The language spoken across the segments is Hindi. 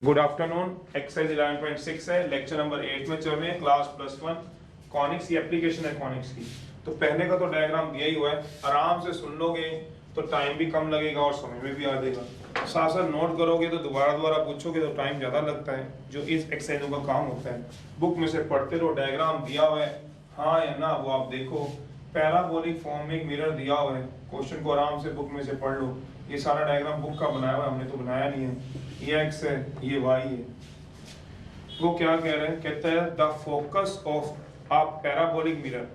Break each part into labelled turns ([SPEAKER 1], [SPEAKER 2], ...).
[SPEAKER 1] Good afternoon. एक्सरसाइज 11.6 है, लेक्चर नंबर 8 में चल रहे हैं, क्लास +1 कॉनिक्स की एप्लीकेशन है कॉनिक्स की। तो पहले का तो डायग्राम दिया ही हुआ है, आराम से सुन लोगे तो टाइम भी कम लगेगा और समय में भी आ जाएगा। साथ साथ नोट करोगे तो दोबारा पूछोगे तो टाइम ज़्यादा लगता है, जो इस एक्सरसाइजों का काम होता है। बुक में से पढ़ते रहो, डायग्राम दिया हुआ है हाँ या ना वो आप देखो। पैराबोलिक फॉर्म में एक मिरर दिया हुआ है, क्वेश्चन को आराम से बुक में से पढ़ लो। ये सारा डायग्राम बुक का बनाया हुआ है, हमने तो बनाया नहीं है। ये एक्स है, ये वाई है। वो क्या कह रहे हैं, कहते हैं the focus of a parabolic mirror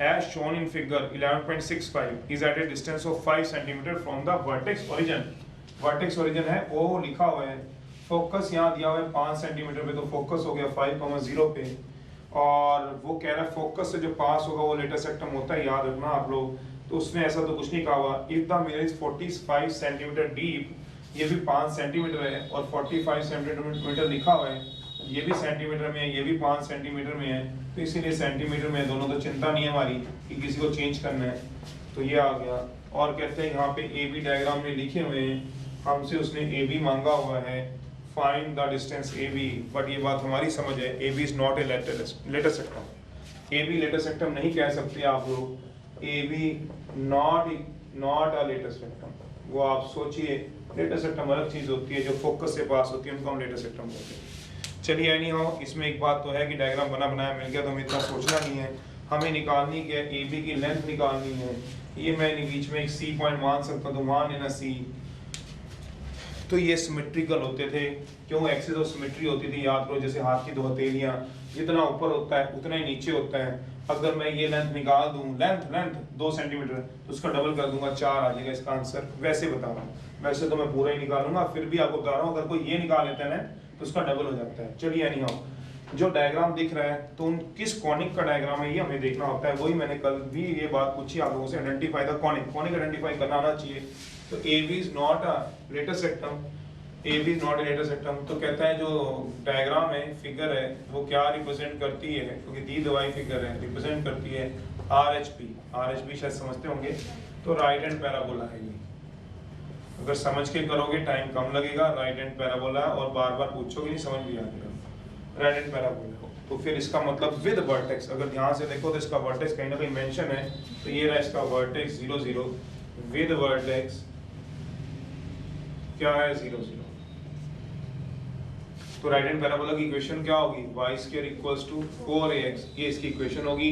[SPEAKER 1] as shown in figure 11.65 is at a distance of 5 cm from the vertex origin। vertex origin है वो लिखा हुआ है, फोकस यहाँ दिया हुआ है 5 सेंटीमीटर पे, तो फोकस हो गया 5,0 पे। और वो कह रहा है फोकस से जो पास होगा वो लेटेस्ट सेक्टम होता है, याद रखना आप लोग। तो उसने ऐसा तो कुछ नहीं कहा हुआ। If the mirror is 45 centimetre deep, ये भी 5 सेंटीमीटर है और 45 सेंटीमीटर लिखा हुआ है, ये भी सेंटीमीटर में है, ये भी 5 सेंटीमीटर में है, तो इसीलिए सेंटीमीटर में दोनों, तो चिंता नहीं है हमारी कि किसी को चेंज करना है। तो ये आ गया। और कहते हैं यहाँ पे ए बी डायग्राम में लिखे हुए हैं, हमसे उसने ए बी मांगा हुआ है, find the distance A B. But ये बात हमारी समझ है, A B is not a latus rectum. A B latus rectum नहीं कह सकते आप लोग, A B not a latus rectum. वो आप सोचिए, लेटेस्ट सेक्टम अलग चीज होती है, जो फोकस से पास होती है उनको हम लेटेस्ट सेक्टम बोलते हैं। चलिए एनी हाउ, इसमें एक बात तो है कि डायग्राम बना बनाया मिल गया तो हमें इतना सोचना नहीं है। हमें निकालनी क्या है, ए बी की लेंथ निकालनी है। ये मैं बीच में एक सी पॉइंट मान सकता हूँ, तो मान लेना सी। तो ये सिमेट्रिकल होते थे, क्यों? एक्सिस ऑफ सिमेट्री होती थी, याद करो। जैसे हाथ की दो हथेलियां, जितना ऊपर होता है उतना ही नीचे होता है। अगर मैं ये लेंथ निकाल दूं, लेंथ 2 सेंटीमीटर, तो उसका डबल कर दूंगा, 4 आ जाएगा इसका आंसर। वैसे बता रहा हूँ, वैसे तो मैं पूरा ही निकालूंगा, फिर भी आपको बता रहा हूँ, अगर कोई ये निकाल लेता है ना तो उसका डबल हो जाता है। चलिए एनी हाउ, जो डायग्राम दिख रहा है तो किस कॉनिक का डायग्राम है ये हमें देखना होता है। वही मैंने कल भी ये बात पूछी आप लोगों से, identify the conic. Conic identify करना आना चाहिए। तो A B is not a latus rectum, A B is not a latus rectum. तो कहता है जो डायग्राम है, फिगर है, वो क्या रिप्रेजेंट करती है, क्योंकि दी दवाई फिगर है, रिप्रेजेंट करती है आर एच पी शायद समझते होंगे। तो राइट हैंड पैराबोला है ये। अगर समझ के करोगे टाइम कम लगेगा, राइट हैंड पैराबोला, और बार बार पूछोगे नहीं समझ भी आ जाएगा। राइट हैंड पैराबोला, तो फिर इसका मतलब विद वर्टेक्स, अगर ध्यान से देखो तो इसका वर्टेक्स कहीं ना कहीं मेंशन है। तो ये रहा इसका वर्टेक्स 0 0, विद वर्टेक्स क्या है 0 0। तो राइट हैंड पैराबोला की इक्वेशन क्या होगी, y² = 4ax, ये इसकी इक्वेशन होगी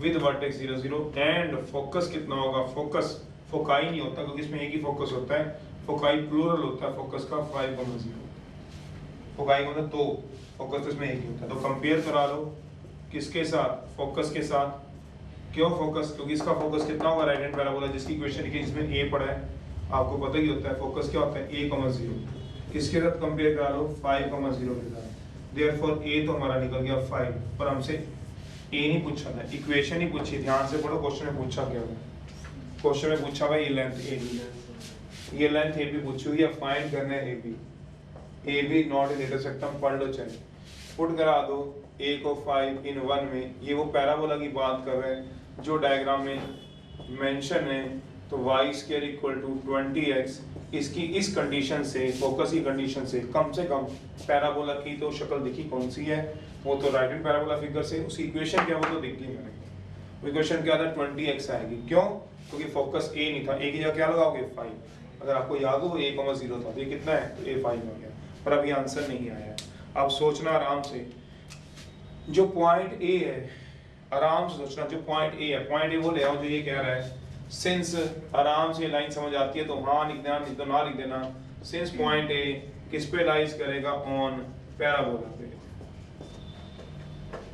[SPEAKER 1] विद वर्टेक्स 0 0। एंड फोकस कितना होगा, फोकस फोकाई नहीं होता क्योंकि इसमें एक ही फोकस होता है, फोकाई प्लूरल होता है फोकस का, 5,0। फोकाई मतलब तो फोकस तो इसमें एक ही होता है। तो कंपेयर करा लो किसके साथ, फोकस के साथ। क्यों फोकस, क्योंकि इसका फोकस कितना होगा राइट हैंड पैराबोला, जिसकी इक्वेशन लिखी जिसमें ए पड़ा है, आपको पता ही होता है फोकस क्या होता है, a,0। किसके साथ कंपेयर करा लो, 5,0 के साथ। देयरफॉर ए तो हमारा निकल गया 5, पर हमसे ए नहीं पूछा था, इक्वेशन ही पूछी। ध्यान से पढ़ो, क्वेश्चन में पूछा क्या हुआ। क्वेश्चन में पूछा भाई ये लेंथ ए बी, ये लेंथ ए बी पूछी हुई है, फाइंड करना है A B not a latus rectum. पढ़ लो, चाहे पुट करा दो ए को 5 इन 1 में। ये वो पैराबोला की बात कर रहे हैं जो डायग्राम में मेंशन है। तो y² = 20x, इसकी इस कंडीशन से, फोकस की कंडीशन से कम पैराबोला की तो शक्ल दिखी कौन सी है, वो तो राइट हैंड पैराबोला फिगर से। उसकी इक्वेशन क्या, वो तो दिख गई मैंने। इक्वेशन क्या था, 20x आएगी। क्यों? क्योंकि फोकस ए नहीं था, ए की जगह क्या लगाओगे 5। अगर आपको याद हो a,0 था, तो ये कितना है, तो a 5 हो गया। पर अभी आंसर नहीं आया। अब सोचना आराम से, जो पॉइंट ए है, आराम से सोचना, जो पॉइंट ए है, पॉइंट ए वो ले आओ जो ये कह रहा है। सिंस आराम से लाइन समझ आती है तो हाँ लिख देना, नहीं तो ना लिख देना। सिंस पॉइंट ए किस पे लाइज करेगा, ऑन पैराबोला पे।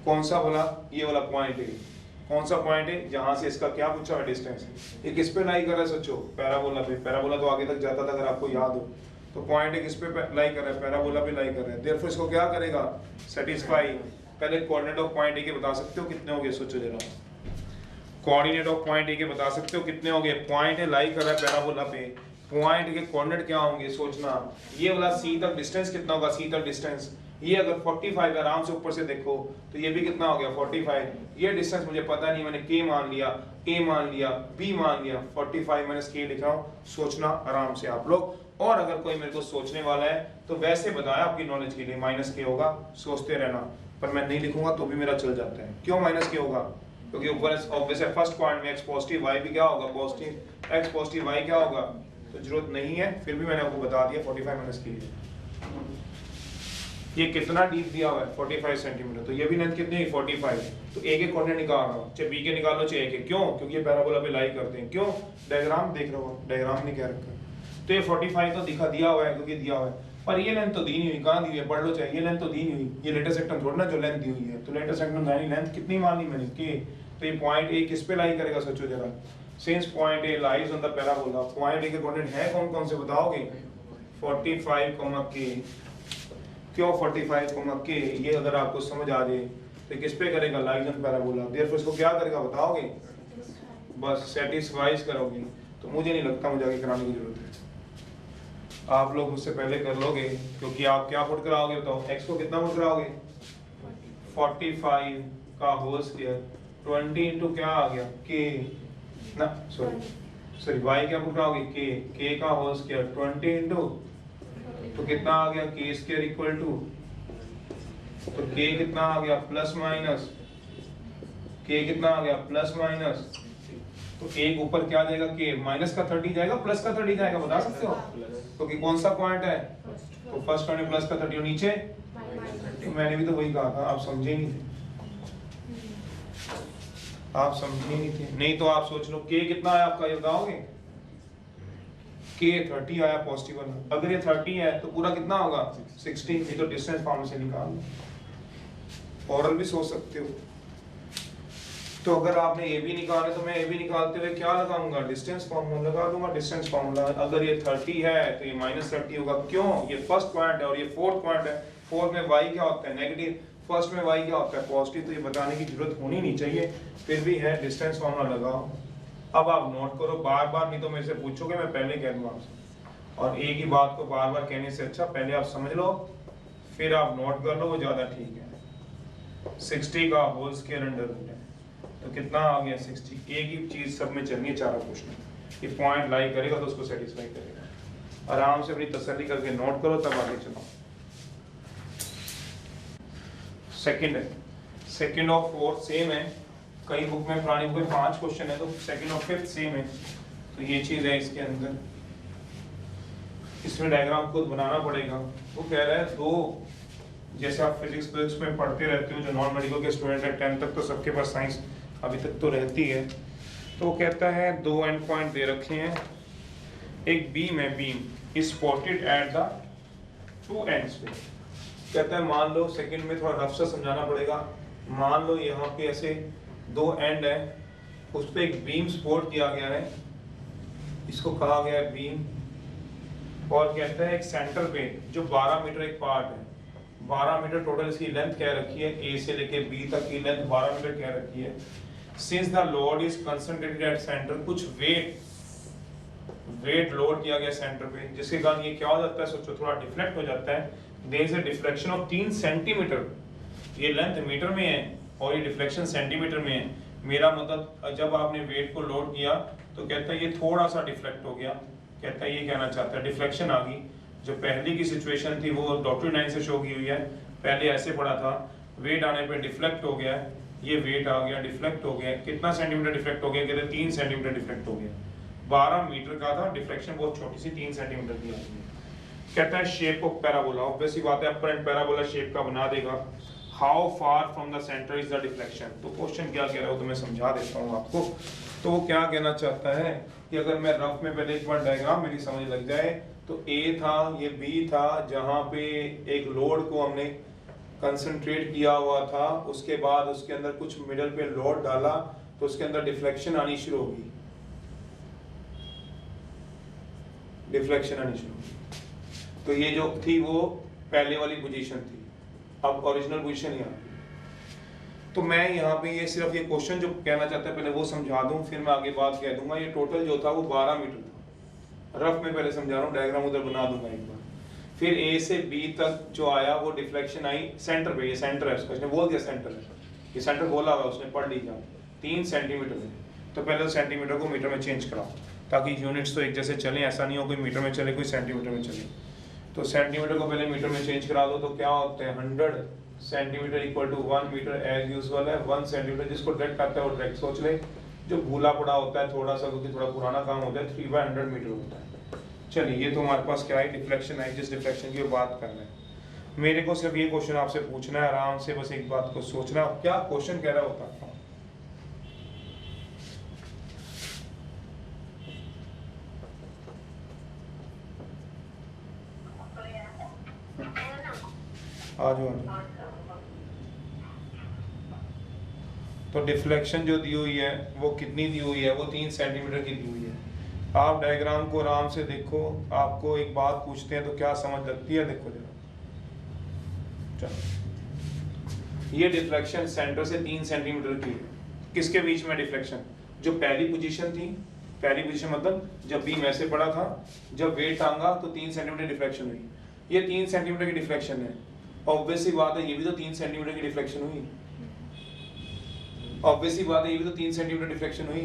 [SPEAKER 1] कौन सा बोला, ये वाला पॉइंट ए। कौन सा पॉइंट है, जहां से इसका क्या पूछा है, डिस्टेंस। ये किस पे लाई कर रहा है, सोचो, पैराबोला पे। पैराबोला तो आगे तक जाता था अगर आपको याद हो। तो पॉइंट ए किस पे लाई कर रहा है, पैराबोला पे लाई कर रहा है। देयरफॉर इसको क्या करेगा, सेटिस्फाई। पहले कोऑर्डिनेट ऑफ पॉइंट ए के बता सकते हो कितने हो गए, सोचो जरा। कोऑर्डिनेट ऑफ पॉइंट ए के बता सकते हो कितने हो गए। पॉइंट ए लाई कर रहा है पैराबोला पे, पॉइंट के कोऑर्डिनेट क्या होंगे, सोचना। ये वाला सी तक डिस्टेंस कितना होगा, सी तक डिस्टेंस, ये अगर 45 आराम से ऊपर से देखो तो ये भी कितना हो गया 45। ये डिस्टेंस मुझे पता नहीं, मैंने k मान लिया, a मान लिया, b मान लिया, 45 मैंने स्केल लिखा हूं। सोचना आराम से आप लोग, और अगर कोई मेरे को सोचने वाला है तो वैसे बताया आपकी नॉलेज के लिए माइनस के होगा, सोचते रहना, पर मैं नहीं लिखूंगा तो भी मेरा चल जाता है। क्यों माइनस के होगा? क्योंकि ऊपर ऑब्वियस है फर्स्ट पॉइंट में x पॉजिटिव y भी क्या होगा, पॉजिटिव x पॉजिटिव y क्या होगा, तो जरूरत नहीं है, फिर भी मैंने आपको बता दिया 45 माइनस के लिए। ये कितना डीप दिया हुआ है 45 सेंटीमीटर, तो ये भी लेंथ कितनी है 45, तो ए के कोऑर्डिनेट निकाल रहा हूं, चाहे बी के निकालो चाहे ए के, क्यों? क्योंकि ये पैराबोला पे लाई करते हैं, क्यों? डायग्राम देख रहे हो, डायग्राम ने क्या रखा है, तो ये 45 तो दिखा दिया हुआ है क्योंकि दिया हुआ है, पर ये लेंथ तो दी नहीं हुई, कहां दी हुई है, पढ़ लो चाहे, ये लेंथ तो दी नहीं हुई, ये लेटर सेक्टम थोड़ा ना जो लेंथ दी हुई है, तो लेटर सेक्टम यानी लेंथ कितनी मान ली मैंने के, तो ये पॉइंट ए किस पे लाई करेगा सोचो जरा, since point A lies on the parabola, point A के कोऑर्डिनेट है कौन कौन से बताओगे, 45, के, क्यों 45, के, ये अगर आपको समझ आ जाए तो किस पे करेगा, लाइज ऑन पैराबोला, देयरफॉर इसको क्या करेगा बताओगे, बस सेटिस्फाइज करोगे, तो मुझे नहीं लगता मुझे आगे कराने की जरूरत है, आप लोग उससे पहले कर लोगे, क्योंकि आप क्या पुट कराओगे बताओ, x को कितना पुट कराओगे 45 का होल स्क्वायर 20 इनटू क्या आ गया k, ना सॉरी y क्या पुट कराओगे k का होल स्क्वायर 20 इनटू, तो कितना आ गया k स्क्वायर इक्वल टू, तो k कितना आ गया प्लस माइनस, k कितना आ गया प्लस माइनस, तो एक ऊपर क्या जाएगा k माइनस का 30 जाएगा प्लस का 30 जाएगा, बता सकते हो, क्योंकि कौन सा पॉइंट है, तो फर्स्ट पॉइंट प्लस का 30 और नीचे, तो मैंने भी तो वही कहा था, आप समझे नहीं थे, आप समझे नहीं थे, नहीं तो आप सोच लो k कितना है आपका, ये बताओगे, k 30 आया पॉजिटिव वाला, अगर ये 30 है तो पूरा कितना होगा 60, ये तो डिस्टेंस फॉर्मूला से निकाल लो, ओरल भी सोच सकते हो, तो अगर आपने ए बी निकाले तो मैं ए बी निकालते हुए क्या लगाऊंगा, डिस्टेंस फार्मूला लगा दूंगा, डिस्टेंस फार्मूला, अगर ये 30 है तो ये -30 होगा, क्यों, ये फर्स्ट पॉइंट है और ये फोर्थ पॉइंट है, फोर्थ में y क्या होता है नेगेटिव, फर्स्ट में y क्या होता है पॉजिटिव, तो ये बताने की जरूरत होनी नहीं चाहिए, फिर भी है, डिस्टेंस फार्मूला लगाओ। अब आप नोट करो, बार बार नहीं तो मेरे से पूछोगे, मैं पहले कह दूंगा आपसे, और एक ही बात को बार बार कहने से अच्छा पहले आप समझ लो फिर आप नोट कर लो, वो ज्यादा ठीक है। 60 का होल स्क्वायर अंडर रूट है, तो कितना आ गया 60, एक ही चीज सब में चलनी है, चारों क्वेश्चन, ये पॉइंट लाई करेगा तो उसको सेटिस्फाई करेगा, आराम से अपनी तसल्ली करके नोट करो तब आगे चलो। सेकंड है, सेकंड और फोर्थ सेम है, कई बुक में पुरानी बुक में 5 क्वेश्चन है, तो सेकंड और फिफ्थ सेम है, तो ये चीज है इसके अंदर, इसमें डायग्राम खुद बनाना पड़ेगा। वो कह रहा है दो, जैसे आप फिजिक्स में पढ़ते रहते हो, जो नॉन मेडिकल के स्टूडेंट है 10 तक तो सबके पास साइंस अभी तक तो रहती है, तो वो कहता है 2 एंड पॉइंट दे रखे हैं, एक बीम है, beam is spotted at the 2 ends पे, कहता है मान लो, सेकंड में थोड़ा रफ सा समझाना पड़ेगा, मान लो यहाँ पे ऐसे 2 एंड है, उस पे एक बीम स्पॉट किया गया है, इसको कहा गया है बीम, और कहता है एक सेंटर पे जो 12 मीटर एक पार्ट है, 12 मीटर टोटल इसकी लेंथ कह रखी है, ए से लेके बी तक की लेंथ 12 मीटर कह रखी है, since the load is concentrated at centre, कुछ वेट लोड किया गया सेंटर पे, जिसके कारण ये क्या हो जाता है सोचो, थोड़ा डिफ्लेक्ट हो जाता है, there is a deflection of 3 centimetre, ये लेंथ मीटर में है और ये डिफ्लेक्शन सेंटीमीटर में है, मेरा मतलब जब आपने वेट को लोड किया तो कहता है ये थोड़ा सा डिफ्लेक्ट हो गया, कहता है ये कहना चाहता है डिफ्लेक्शन आ गई, जो पहली की सिचुएशन थी वो डॉक्टर 9 से शो की हुई है, पहले ऐसे पड़ा था, वेट आने पे डिफ्लेक्ट हो गया, ये वेट आ गया डिफ्लेक्ट हो गया, कितना सेंटीमीटर डिफ्लेक्ट हो गया, कहते 3 सेंटीमीटर डिफ्लेक्ट हो गया, 12 मीटर का था, डिफ्लेक्शन बहुत छोटी सी 3 सेंटीमीटर की आती है। कहता है शेप ऑफ पैराबोला, ऑब्वियस सी बात है अपर एंड पैराबोला शेप का बना देगा, how far from the centre is the deflection, तो क्वेश्चन क्या कह रहा है वो तो मैं समझा देता हूँ आपको, तो वो क्या कहना चाहता है कि अगर मैं रफ में पहले एक बार डायग्राम मेरी समझ लग जाए, तो ए था, ये बी था, जहां पे एक लोड को हमने कंसंट्रेट किया हुआ था, उसके बाद उसके अंदर कुछ मिडल पे लोड डाला तो उसके अंदर डिफ्लेक्शन आनी शुरू होगी, डिफ्लेक्शन आनी शुरू होगी, तो ये जो थी वो पहले वाली पोजीशन थी, अब ओरिजिनल पोजीशन यहाँ पे, तो मैं यहाँ पे ये सिर्फ ये क्वेश्चन जो कहना चाहता है पहले वो समझा दूं, फिर मैं आगे बात कह दूंगा। ये टोटल जो था वो 12 मीटर था, रफ में पहले समझा रहा हूँ, डायग्राम उधर बना दूंगा एक बार, फिर ए से बी तक जो आया वो डिफ्लेक्शन आई सेंटर पे, ये सेंटर है उसका, इसने बोल दिया सेंटर है, ये सेंटर बोला हुआ उसने, पढ़ लीजिए 3 सेंटीमीटर है, तो पहले सेंटीमीटर को मीटर में चेंज कराओ, ताकि यूनिट्स तो एक जैसे चलें, ऐसा नहीं हो कोई मीटर में चले कोई सेंटीमीटर में चले। तो सेंटीमीटर को पहले मीटर में चेंज करा दो, तो क्या होते हैं 100 centimetre equal to 1 metre as usual है। 1 सेंटीमीटर जिसको डायरेक्ट आता है वो डायरेक्ट सोच ले, जो भूला पड़ा होता है थोड़ा सा क्योंकि थोड़ा पुराना काम होता है 3/100 मीटर होता है। चलिए ये तो हमारे पास क्या है, डिफ्लेक्शन है, जिस डिफ्लेक्शन की बात कर रहे हैं। मेरे को सिर्फ ये क्वेश्चन आपसे पूछना है, आराम से बस एक बात को सोचना, क्या क्वेश्चन कह रहा होता है। आ जाओ। तो डिफ्लेक्शन जो दी हुई है वो कितनी दी हुई है, वो 3 सेंटीमीटर की दी हुई है। आप डायग्राम को आराम से देखो, आपको एक बात पूछते हैं तो क्या समझ लगती है, देखो जरा। चलो ये डिफ्लेक्शन सेंटर से 3 सेंटीमीटर की है। किसके बीच में डिफ्लेक्शन, जो पहली पोजीशन थी, पहली पोजीशन मतलब जब बीम ऐसे पड़ा था, जब वेट टांगा तो 3 सेंटीमीटर डिफ्लेक्शन हुई, ये 3 सेंटीमीटर की डिफ्लेक्शन है। ऑब्वियसली बात है ये भी तो 3 सेंटीमीटर की डिफ्लेक्शन हुई, ऑब्वियसली बात है ये भी तो 3 सेंटीमीटर डिफ्लेक्शन हुई।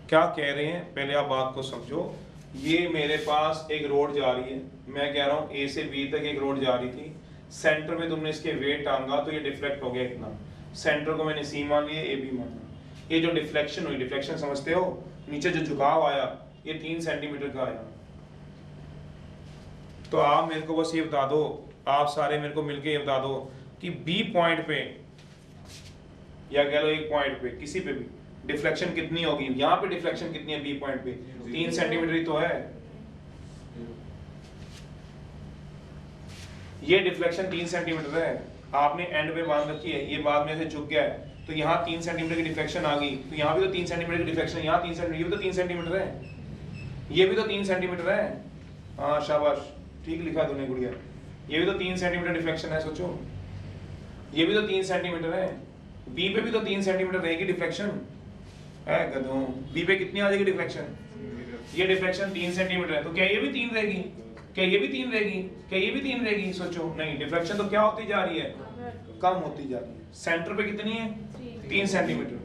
[SPEAKER 1] क्या कह रहे हैं पहले आप बात को समझो। ये मेरे पास एक रोड जा रही है, मैं कह रहा हूं ए से बी तक एक रोड जा रही थी, सेंटर में तुमने इसके वेट टांगा तो ये डिफ्लेक्ट हो गया इतना, सेंटर को मैंने सी मान लिया, ए बी माना। ये जो डिफ्लेक्शन हुई, डिफ्लेक्शन समझते हो, नीचे जो झुकाव आया ये 3 सेंटीमीटर का आया। तो आप मेरे को बस ये बता दो, आप सारे मेरे को मिलके ये बता दो कि बी पॉइंट पे या कह लो एक पॉइंट पे किसी पे भी डिफ्लेक्शन कितनी होगी। यहाँ पे डिफ्लेक्शन कितनी है बी पॉइंट पे, 3 सेंटीमीटर ही तो है। ये डिफ्लेक्शन 3 सेंटीमीटर है, आपने एंड पे बांध रखी है, ये बाद में से झुक गया है तो यहाँ 3 सेंटीमीटर की डिफ्लेक्शन आ गई, तो यहाँ भी तो 3 सेंटीमीटर की डिफ्लेक्शन, यहाँ 3 सेंटीमीटर, ये भी तो 3 सेंटीमीटर है, ये भी तो 3 सेंटीमीटर है। हाँ शाबाश, ठीक लिखा तूने गुड़िया, ये भी तो 3 सेंटीमीटर डिफ्लेक्शन है। सोचो ये भी तो 3 सेंटीमीटर है, बी पे भी तो 3 सेंटीमीटर रहेगी डिफ्लेक्शन है गधों। बी पे कितनी आ जाएगी डिफ्लेक्शन, ये डिफ्लेक्शन 3 सेंटीमीटर है, तो क्या ये भी 3 रहेगी, क्या ये भी 3 रहेगी, क्या ये भी 3 रहेगी। सोचो नहीं, डिफ्लेक्शन तो क्या होती जा रही है, कम होती जा रही है। सेंटर पे कितनी है 3 सेंटीमीटर,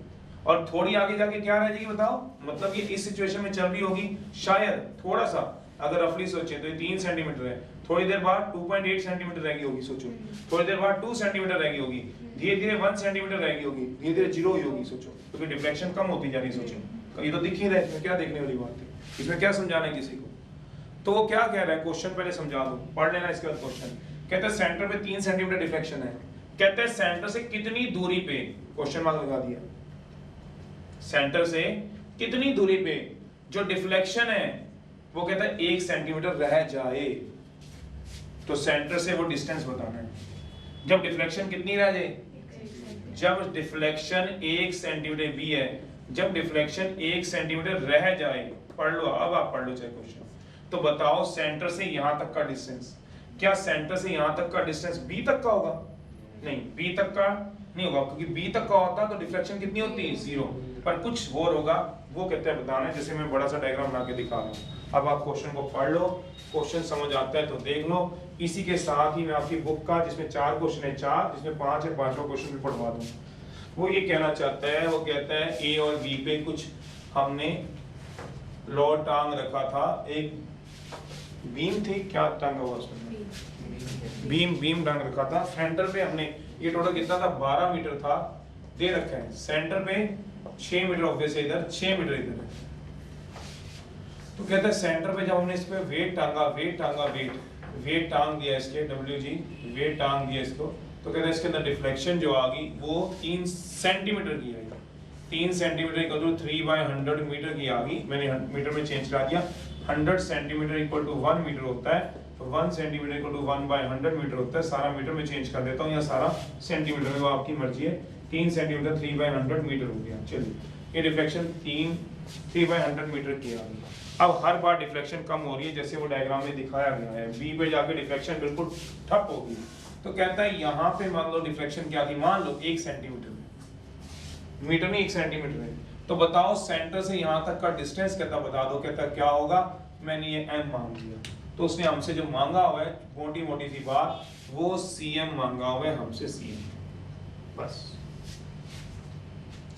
[SPEAKER 1] और थोड़ी आगे जाके क्या रह जाएगी बताओ, मतलब ये इस सिचुएशन में चल रही होगी शायद थोड़ा सा, अगर रफली सोचे तो ये 3 सेंटीमीटर है, थोड़ी देर बाद 2.8 सेंटीमीटर रह गई होगी। सोचो थोड़ी देर बाद 2 सेंटीमीटर रह गई होगी, धीरे धीरे 1 सेंटीमीटर रह गई होगी, धीरे धीरे 0 हुई होगी। सोचो तो फिर डिफ्लेक्शन कम होती जा रही है। सोचो ये तो दिख ही रहा है, क्या देखने वाली बात है, इसमें क्या समझाना है किसी को। तो वो क्या कह रहा है, क्वेश्चन पहले समझा दो, पढ़ लेना इसके बाद क्वेश्चन। कहते हैं सेंटर पे 3 सेंटीमीटर डिफ्लेक्शन है, कहते हैं सेंटर से कितनी दूरी पे, क्वेश्चन मार्क लगा दिया, सेंटर से कितनी दूरी पे जो डिफ्लेक्शन है वो कहता है 1 सेंटीमीटर रह जाए। तो सेंटर से वो डिस्टेंस बताना है, जब डिफ्लेक्शन कितनी रह जाए, जब डिफ्लेक्शन 1 सेंटीमीटर भी है, जब डिफ्लेक्शन 1 सेंटीमीटर रह जाए, पढ़ लो अब आप पढ़ लो चाहे क्वेश्चन। तो बताओ सेंटर से यहां तक का डिस्टेंस, क्या सेंटर से यहां तक का डिस्टेंस बी तक का होगा, नहीं बी तक का नहीं होगा, क्योंकि बी तक का होता तो डिफ्लेक्शन कितनी होती है 0, पर कुछ और होगा, वो कहते हैं बताना है, जैसे मैं बड़ा सा डायग्राम बना के दिखा रहा हूँ। अब आप क्वेश्चन को पढ़ लो, क्वेश्चन समझ आता है तो देख लो। इसी के साथ ही मैं आपकी बुक का जिसमें 4 क्वेश्चन है, 4 जिसमें 5 है, 5वां क्वेश्चन भी पढ़वा दूँ। वो ये कहना चाहता है, वो कहता है ए और बी पे कुछ हमने लॉ टांग रखा था, एक बीम थी, क्या टांगा हुआ उसमें, बीम टांग रखा था। सेंटर पे हमने ये टोटल कितना था 12 मीटर था, दे रखा है, सेंटर पे 6 मीटर ऑब्वियस है, इधर 6 मीटर इधर है। तो कहता है सेंटर पे जब हमने इस पे वेट टांगा, वेट टांग दिया इसके, WG वेट टांग दिया इसको, तो कहता है इसके अंदर डिफ्लेक्शन जो आ गई वो 3 सेंटीमीटर की आई, 3 सेंटीमीटर इक्वल टू 3/100 मीटर की आ गई। मैंने मीटर में चेंज करा दिया, 100 सेंटीमीटर इक्वल टू 1 मीटर होता है, तो 1 सेंटीमीटर इक्वल टू 1/100 मीटर होता है। सारा मीटर में चेंज कर देता हूँ या सारा सेंटीमीटर में, वो आपकी मर्जी है। 3 सेंटीमीटर 3/100 मीटर हो गया। चलिए ये डिफ्लेक्शन 3/100 मीटर की आ गई। अब हर बार डिफ्लेक्शन कम हो रही है, जैसे वो डायग्राम में दिखाया गया है, बी पे जाके डिफ्लेक्शन बिल्कुल ठप होगी। तो कहता है यहाँ पे मान लो डिफ्लेक्शन क्या थी, मान लो 1 सेंटीमीटर, मीटर नहीं 1 सेंटीमीटर है। तो बताओ सेंटर से यहाँ तक का डिस्टेंस कहता बता दो, कहता क्या होगा, मैंने ये m मांग लिया, तो उसने हमसे जो मांगा हुआ है मोटी मोटी सी बात, वो cm मांगा हुआ है हमसे, cm बस।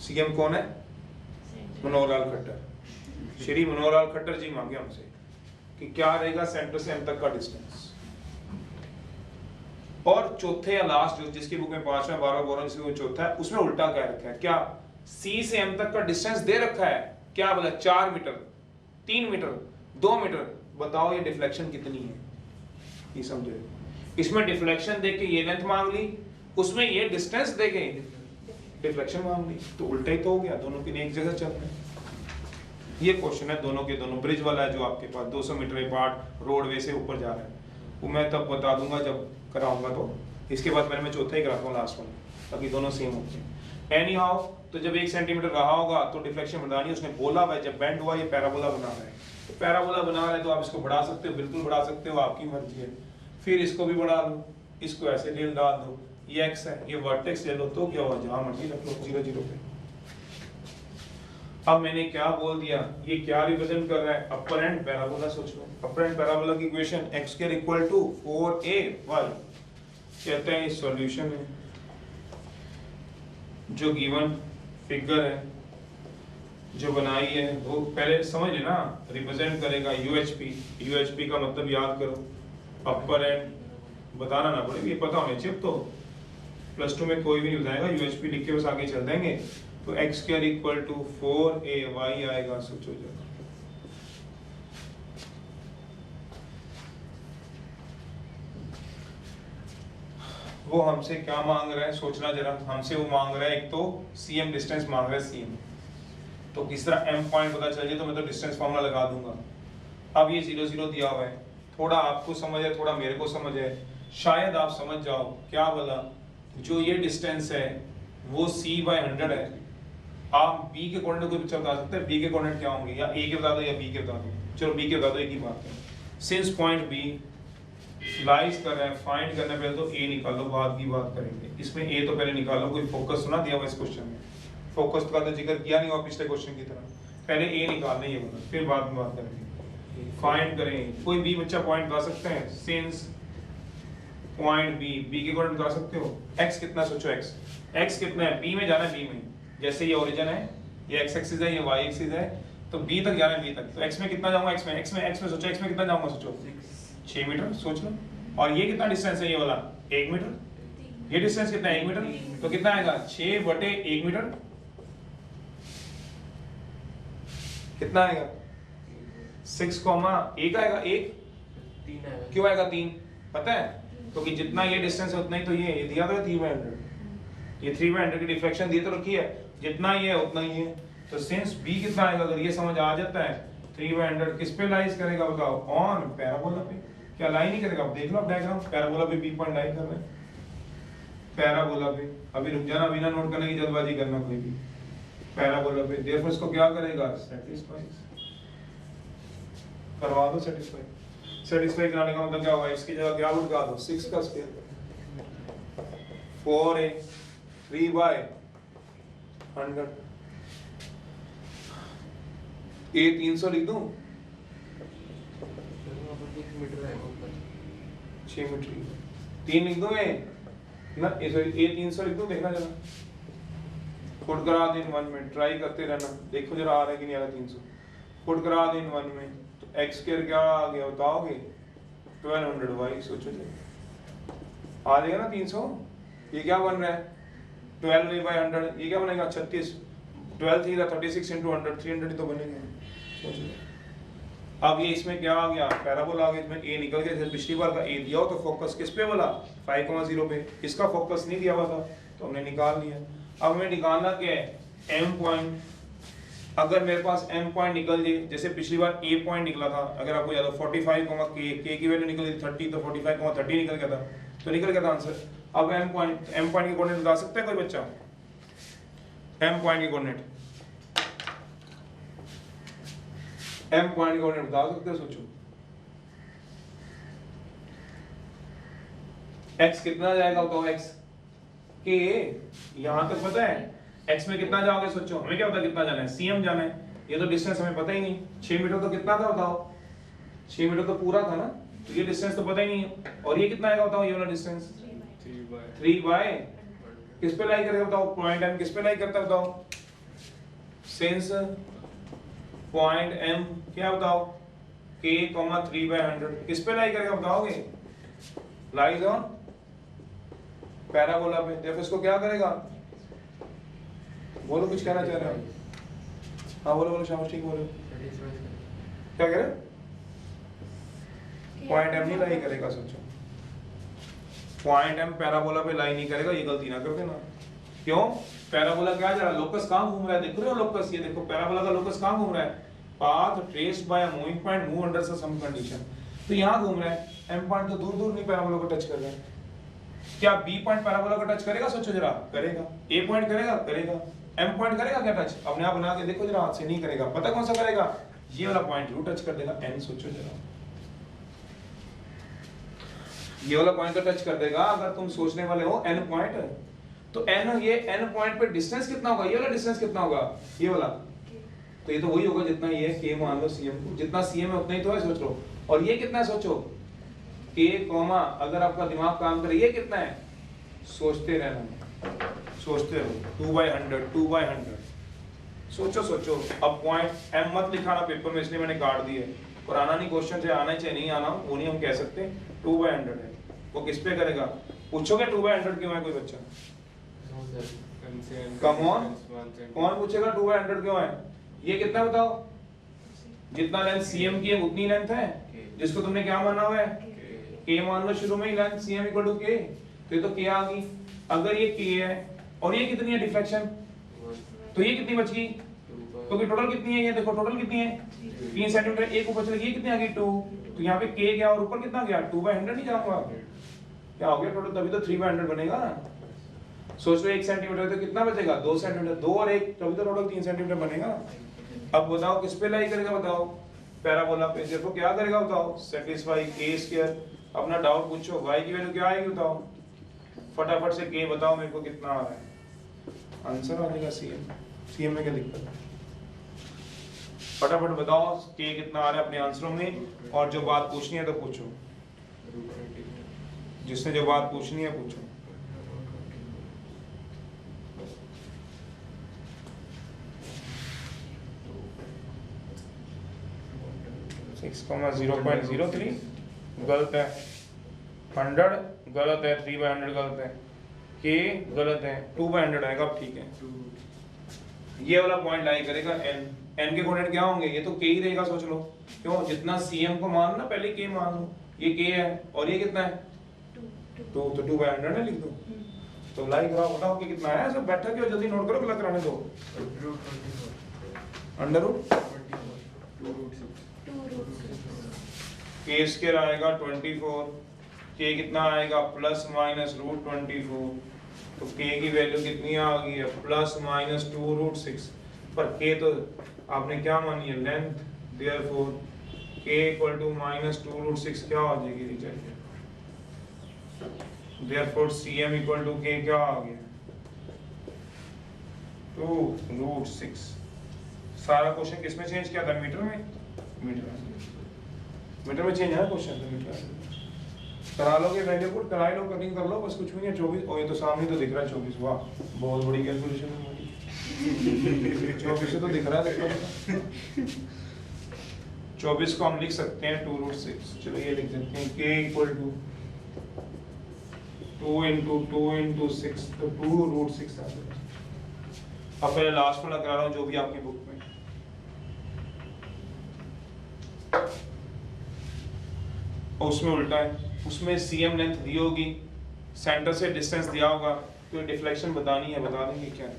[SPEAKER 1] सीएम कौन है? मनोहर लाल खट्टर। श्री मनोहर लाल खट्टर जी मांगे हमसे कि क्या रहेगा सेंटर से एम तक का डिस्टेंस। और चौथे या लास्ट जो जिसकी बुक में 5वां 12वां 12वां जिसमें चौथा है उसमें उल्टा क्या रखा है? क्या सी से एम तक का डिस्टेंस दे रखा है, क्या बोला 4 मीटर, 3 मीटर, 2 मीटर। बताओ ये डिफ्लेक्शन कितनी है, ये समझे। इसमें डिफ्लेक्शन देके ये लेंथ मांग ली, उसमें ये डिस्टेंस देके डिफ्लेक्शन मांग ली, तो उल्टा ही तो हो गया, दोनों की एक जगह चल रहे हैं। ये क्वेश्चन है दोनों के दोनों। ब्रिज वाला है जो आपके पास 200 मीटर अपार्ट रोडवे से ऊपर जा रहा है, वो मैं तब बता दूंगा जब कराऊंगा। तो इसके बाद मैं चौथा ही कराता हूँ लास्ट वाला, ताकि दोनों सेम होते हैं। एनी हाउ, तो जब 1 सेंटीमीटर रहा होगा तो डिफ्लेक्शन बढ़ानी है। उसने बोला भाई जब बेंड हुआ ये पैराबोला बना रहा है, तो पैराबोला बना रहा है तो आप इसको बढ़ा सकते हो, बिल्कुल बढ़ा सकते हो, आपकी मर्जी है। फिर इसको भी बढ़ा लो, इसको ऐसे ढील डाल दो, ये एक्स है, ये वर्टेक्स ले लो, तो क्या हुआ, जहां मर्जी रख लो 0 0 पे। अब मैंने क्या बोल दिया, ये क्या रिप्रेजेंट कर रहा है? Upper end parabola. सोच लो अपर एंड पैराबोला की equation x² equal to 4ay कहते हैं सॉल्यूशन है। जो गिवन फिगर है जो बनाई है वो पहले समझ लेना, रिप्रेजेंट करेगा यूएचपी। यूएचपी का मतलब याद करो, अपर एंड बताना ना पड़ेगा, ये पता होने चाहिए। तो +2 में कोई भी नहीं बताएगा, यूएचपी लिख के बस आगे चल देंगे। तो x² इक्वल टू 4ay आएगा। सोचो जरा, वो हमसे क्या मांग रहा है, सोचना जरा। हमसे वो मांग रहा है, एक तो सीएम डिस्टेंस मांग रहा है, सीएम। तो किस तरह एम पॉइंट पता चल जाए तो मैं तो डिस्टेंस फॉर्मूला लगा दूंगा। अब ये 0 0 दिया हुआ है, थोड़ा आपको समझ है थोड़ा मेरे को समझ है, शायद आप समझ जाओ। क्या बोला, जो ये डिस्टेंस है वो c/100 है। आप b के कोऑर्डिनेट कोई बच्चा बता सकता है b के कोऑर्डिनेट क्या होंगे, या a के बता दो या b के बता दो। चलो b के बता दो, एक ही बात है। सिंस पॉइंट b लाइज कर रहा है, फाइंड करना पहले तो a निकालो, बाद की बात करेंगे। इसमें a तो पहले निकालो, कोई फोकस सुना दिया हुआ इस क्वेश्चन में, फोकस का तो जिक्र किया नहीं हुआ पिछले क्वेश्चन की तरह। पहले a निकालना है ये बोला, फिर बाद में बात करेंगे। फाइंड करें, कोई b बच्चा पॉइंट बता सकते हैं? सिंस पॉइंट b के कोऑर्डिनेट बता सकते हो? x कितना, सोचो x कितना है, b में जाना है, b में। जैसे ये ओरिजिन है, ये x एक्सिस है, ये y एक्सिस है, तो b तक जाना है, b तक। तो x में कितना जाऊंगा, x में सोचो, x में कितना जाऊंगा, सोचो 6 मीटर, सोच लो। और ये कितना डिस्टेंस है, ये वाला 1 मीटर। ये डिस्टेंस कितना है, 1 मीटर। तो कितना आएगा, 6/1 मीटर। कितना आएगा, 6,1 आएगा, 1 3 आएगा। क्यों आएगा 3? पता है, क्योंकि जितना ये डिस्टेंस है उतना ही तो ये दिया तो 3/100। ये 3/100 की डिफ्लेक्शन दी तो रखी है, जितना ये है उतना ही है। तो सिंस b कितना आएगा, अगर ये समझ आ जाता है, 3/100 किस पे लाइज करेगा बताओ? ऑन पैराबोला पे। क्या लाइन ही करेगा? अब देख लो डायग्राम, पैराबोला पे b पॉइंट लाइन कर रहे हैं, पैराबोला पे। अभी रुक जाना, बिना नोट करने की जल्दबाजी करना कोई भी। पैराबोला पे देयरफॉर इसको क्या करेगा, सेटिस्फाइज करवा दो। सेटिस्फाई कराने का मतलब क्या होगा, इसकी जगह क्या लगा दो, 6 का स्क्वायर, 4a 3/100। a 300 लिख दूं, 6 मीटर 3 लिख दूं मैं ना, a 300 लिख दूं। देखना जरा, खुद करा दो इन 1 में, ट्राई करते रहना, देखो जरा आ रहा है कि नहीं आ रहा 300। खुद करा दो इन 1 में, तो x² क्या आ गया बताओगे, 1200y। सोचो जरा, आ जाएगा ना 300। ये क्या बन रहा है, 12a/100। ये क्या बनेगा, 36। 12 3 36 × 100, 300 ही तो बनेगा। अब ये इसमें क्या आ गया, पैराबोला आ गया। इसमें a निकल गया, जैसे पिछली बार का a दिया हो तो फोकस किस पे बोला, 5,0 पे। इसका फोकस नहीं दिया हुआ था तो हमने निकाल लिया। अब हमें निकालना क्या है, m पॉइंट। अगर मेरे पास m पॉइंट निकल जाए, जैसे पिछली बार a पॉइंट निकला था, अगर आपको याद हो 45, k की वैल्यू निकली 30, तो 45, 30 निकल गया था, तो निकल गया था आंसर। अब m पॉइंट के कोऑर्डिनेट बता सकता है कोई बच्चा? m पॉइंट के कोऑर्डिनेट, m पॉइंट के कोऑर्डिनेट बता सकते हो? सोचो x कितना जाएगा बताओ, x के यहां तक पता है, x में कितना जाओगे? सोचो, हमें क्या पता कितना जाना है, cm जाना है। ये तो डिस्टेंस हमें पता ही नहीं। 6 मीटर तो कितना था बताओ, 6 मीटर तो पूरा था ना, तो ये डिस्टेंस तो पता ही नहीं है। और ये कितना आएगा बताओ, ये वाला डिस्टेंस 3/100। किस पे लाई करेगा बताओ, पॉइंट एम किस पे लाई करता है बताओ, सिंस पॉइंट एम क्या बताओ k, 3/100 किस पे लाई करेगा बताओगे, लाइज ऑन पैराबोला पे। देखो इसको क्या करेगा, बोलो कुछ कहना चाह रहे हो, हाँ बोलो बोलो शाबाश, ठीक बोलो, क्या कह रहे, पॉइंट एम नहीं लाई करेगा, सोचो पॉइंट एम पैराबोला पे लाई नहीं करेगा, ये गलती ना कर देना। क्यों, पैराबोला क्या जा रहा है, लोकस कहां घूम रहा है, देख रहे हो लोकस, ये देखो पैराबोला का लोकस कहां घूम रहा है, path traced by a moving point move under some condition, तो यहां घूम रहा है, एम पॉइंट तो दूर दूर नहीं पैराबोला को टच कर रहा है। क्या बी पॉइंट पैराबोला को टच करेगा, सोचो जरा, करेगा। ए पॉइंट करेगा, करेगा। एम पॉइंट करेगा क्या टच, अपने आप बना के देखो जरा, हाथ से नहीं करेगा, पता कौन सा करेगा, ये वाला पॉइंट जरूर टच कर देगा, एन सोचो जरा, ये वाला पॉइंट तो टच कर देगा अगर तुम सोचने वाले हो एन पॉइंट, तो एन, ये एन पॉइंट पे डिस्टेंस कितना होगा, ये वाला डिस्टेंस कितना होगा, ये वाला, तो ये तो वही होगा जितना ये है, k मान लो cm को, जितना cm है उतना ही तो है, सोच लो, और ये कितना है सोचो, k कॉमा, अगर आपका दिमाग काम करे ये कितना है, सोचते रहना, सोचते रहो, 2/100 2/100, सोचो सोचो। अब पॉइंट m मत लिखाना पेपर में, इसलिए मैंने काट दिया, और आना नहीं क्वेश्चन से, आना चाहे नहीं आना वो नहीं हम कह सकते, 2/100 है, वो किस पे करेगा, पूछोगे 2/100 क्यों है कोई बच्चा, कम ऑन, कौन पूछेगा 2/100 क्यों है, ये कितना बताओ, जितना लेंथ cm की है उतनी लेंथ है, जिसको तुमने क्या माना हुआ है, k मान लो शुरू में ही, लेंथ cm = k, तो ये तो k आ गई, अगर ये k है और ये कितनी है डिफ्लेक्शन, तो ये कितनी बच गई, क्योंकि टोटल कितनी है, ये देखो टोटल कितनी है 3 सेंटीमीटर, एक ऊपर चली गई, कितनी आ गई 2, तो यहाँ पे k गया और ऊपर कितना गया 2/100 नहीं जाऊंगा, क्या हो गया टोटल, तभी तो 3/100 बनेगा ना, सोच लो 1 सेंटीमीटर तो कितना बचेगा 2 सेंटीमीटर, 2 और 1 तभी तो टोटल 3 सेंटीमीटर बनेगा। अब बताओ किस पे लाई करेगा बताओ, पैराबोला पे, देखो क्या करेगा बताओ, सेटिस्फाई k², अपना डाउट पूछो, y की वैल्यू क्या आएगी बताओ, फटाफट से k बताओ मेरे को कितना आ रहा है, आंसर आ जाएगा cm में क्या दिक्कत है, फटाफट बताओ k कितना आ रहा है अपने आंसरों में, और जो बात पूछनी है तो पूछो, जिसने जो बात पूछनी है पूछो। सिक्स 0.03 गलत है, 100 गलत है, 3/100 गलत है, k गलत है, 2/100 आएगा, अब ठीक है। ये वाला पॉइंट लाई करेगा n, n के कोऑर्डिनेट क्या होंगे, ये तो k ही रहेगा, सोच लो, क्यों, जितना cm को मान लो ना, पहले k मान लो, ये k है और ये कितना है 2, तो 2/100 है, लिख दो, तो लाई कराओ, बताओ कि कितना है, सब बैठा क्यों, जल्दी नोट करो, गलत कराने दो, k² आएगा 24, k कितना आएगा ±√24, तो k की वैल्यू कितनी आ गई है ±2√6, पर k तो आपने क्या मानी है लेंथ, देयरफॉर k =-2√6 क्या हो जाएगी रिजल्ट, देयरफॉर cm = k क्या आ गया 2√6। सारा क्वेश्चन किस में चेंज किया था, मीटर में, मीटर में चेंज है ना क्वेश्चन, तो मीटर करा लोगे, वैल्यू पुट करा लो, कटिंग कर लो, बस कुछ भी नहीं है, 24, और ये तो सामने तो दिख रहा है 24, वाह बहुत बड़ी कैलकुलेशन है हमारी, 24 से तो दिख रहा है, देखो 24 को हम लिख सकते हैं 2√6, चलो ये लिख देते हैं k = 2 × 6, तो 2√6 आ जाएगा। अब पहले लास्ट वाला करा रहा हूँ जो भी आपकी बुक में, और उसमें उल्टा है, उसमें cm लेंथ दी होगी, सेंटर से डिस्टेंस दिया होगा, तो डिफ्लेक्शन बतानी है, बता देंगे क्या है।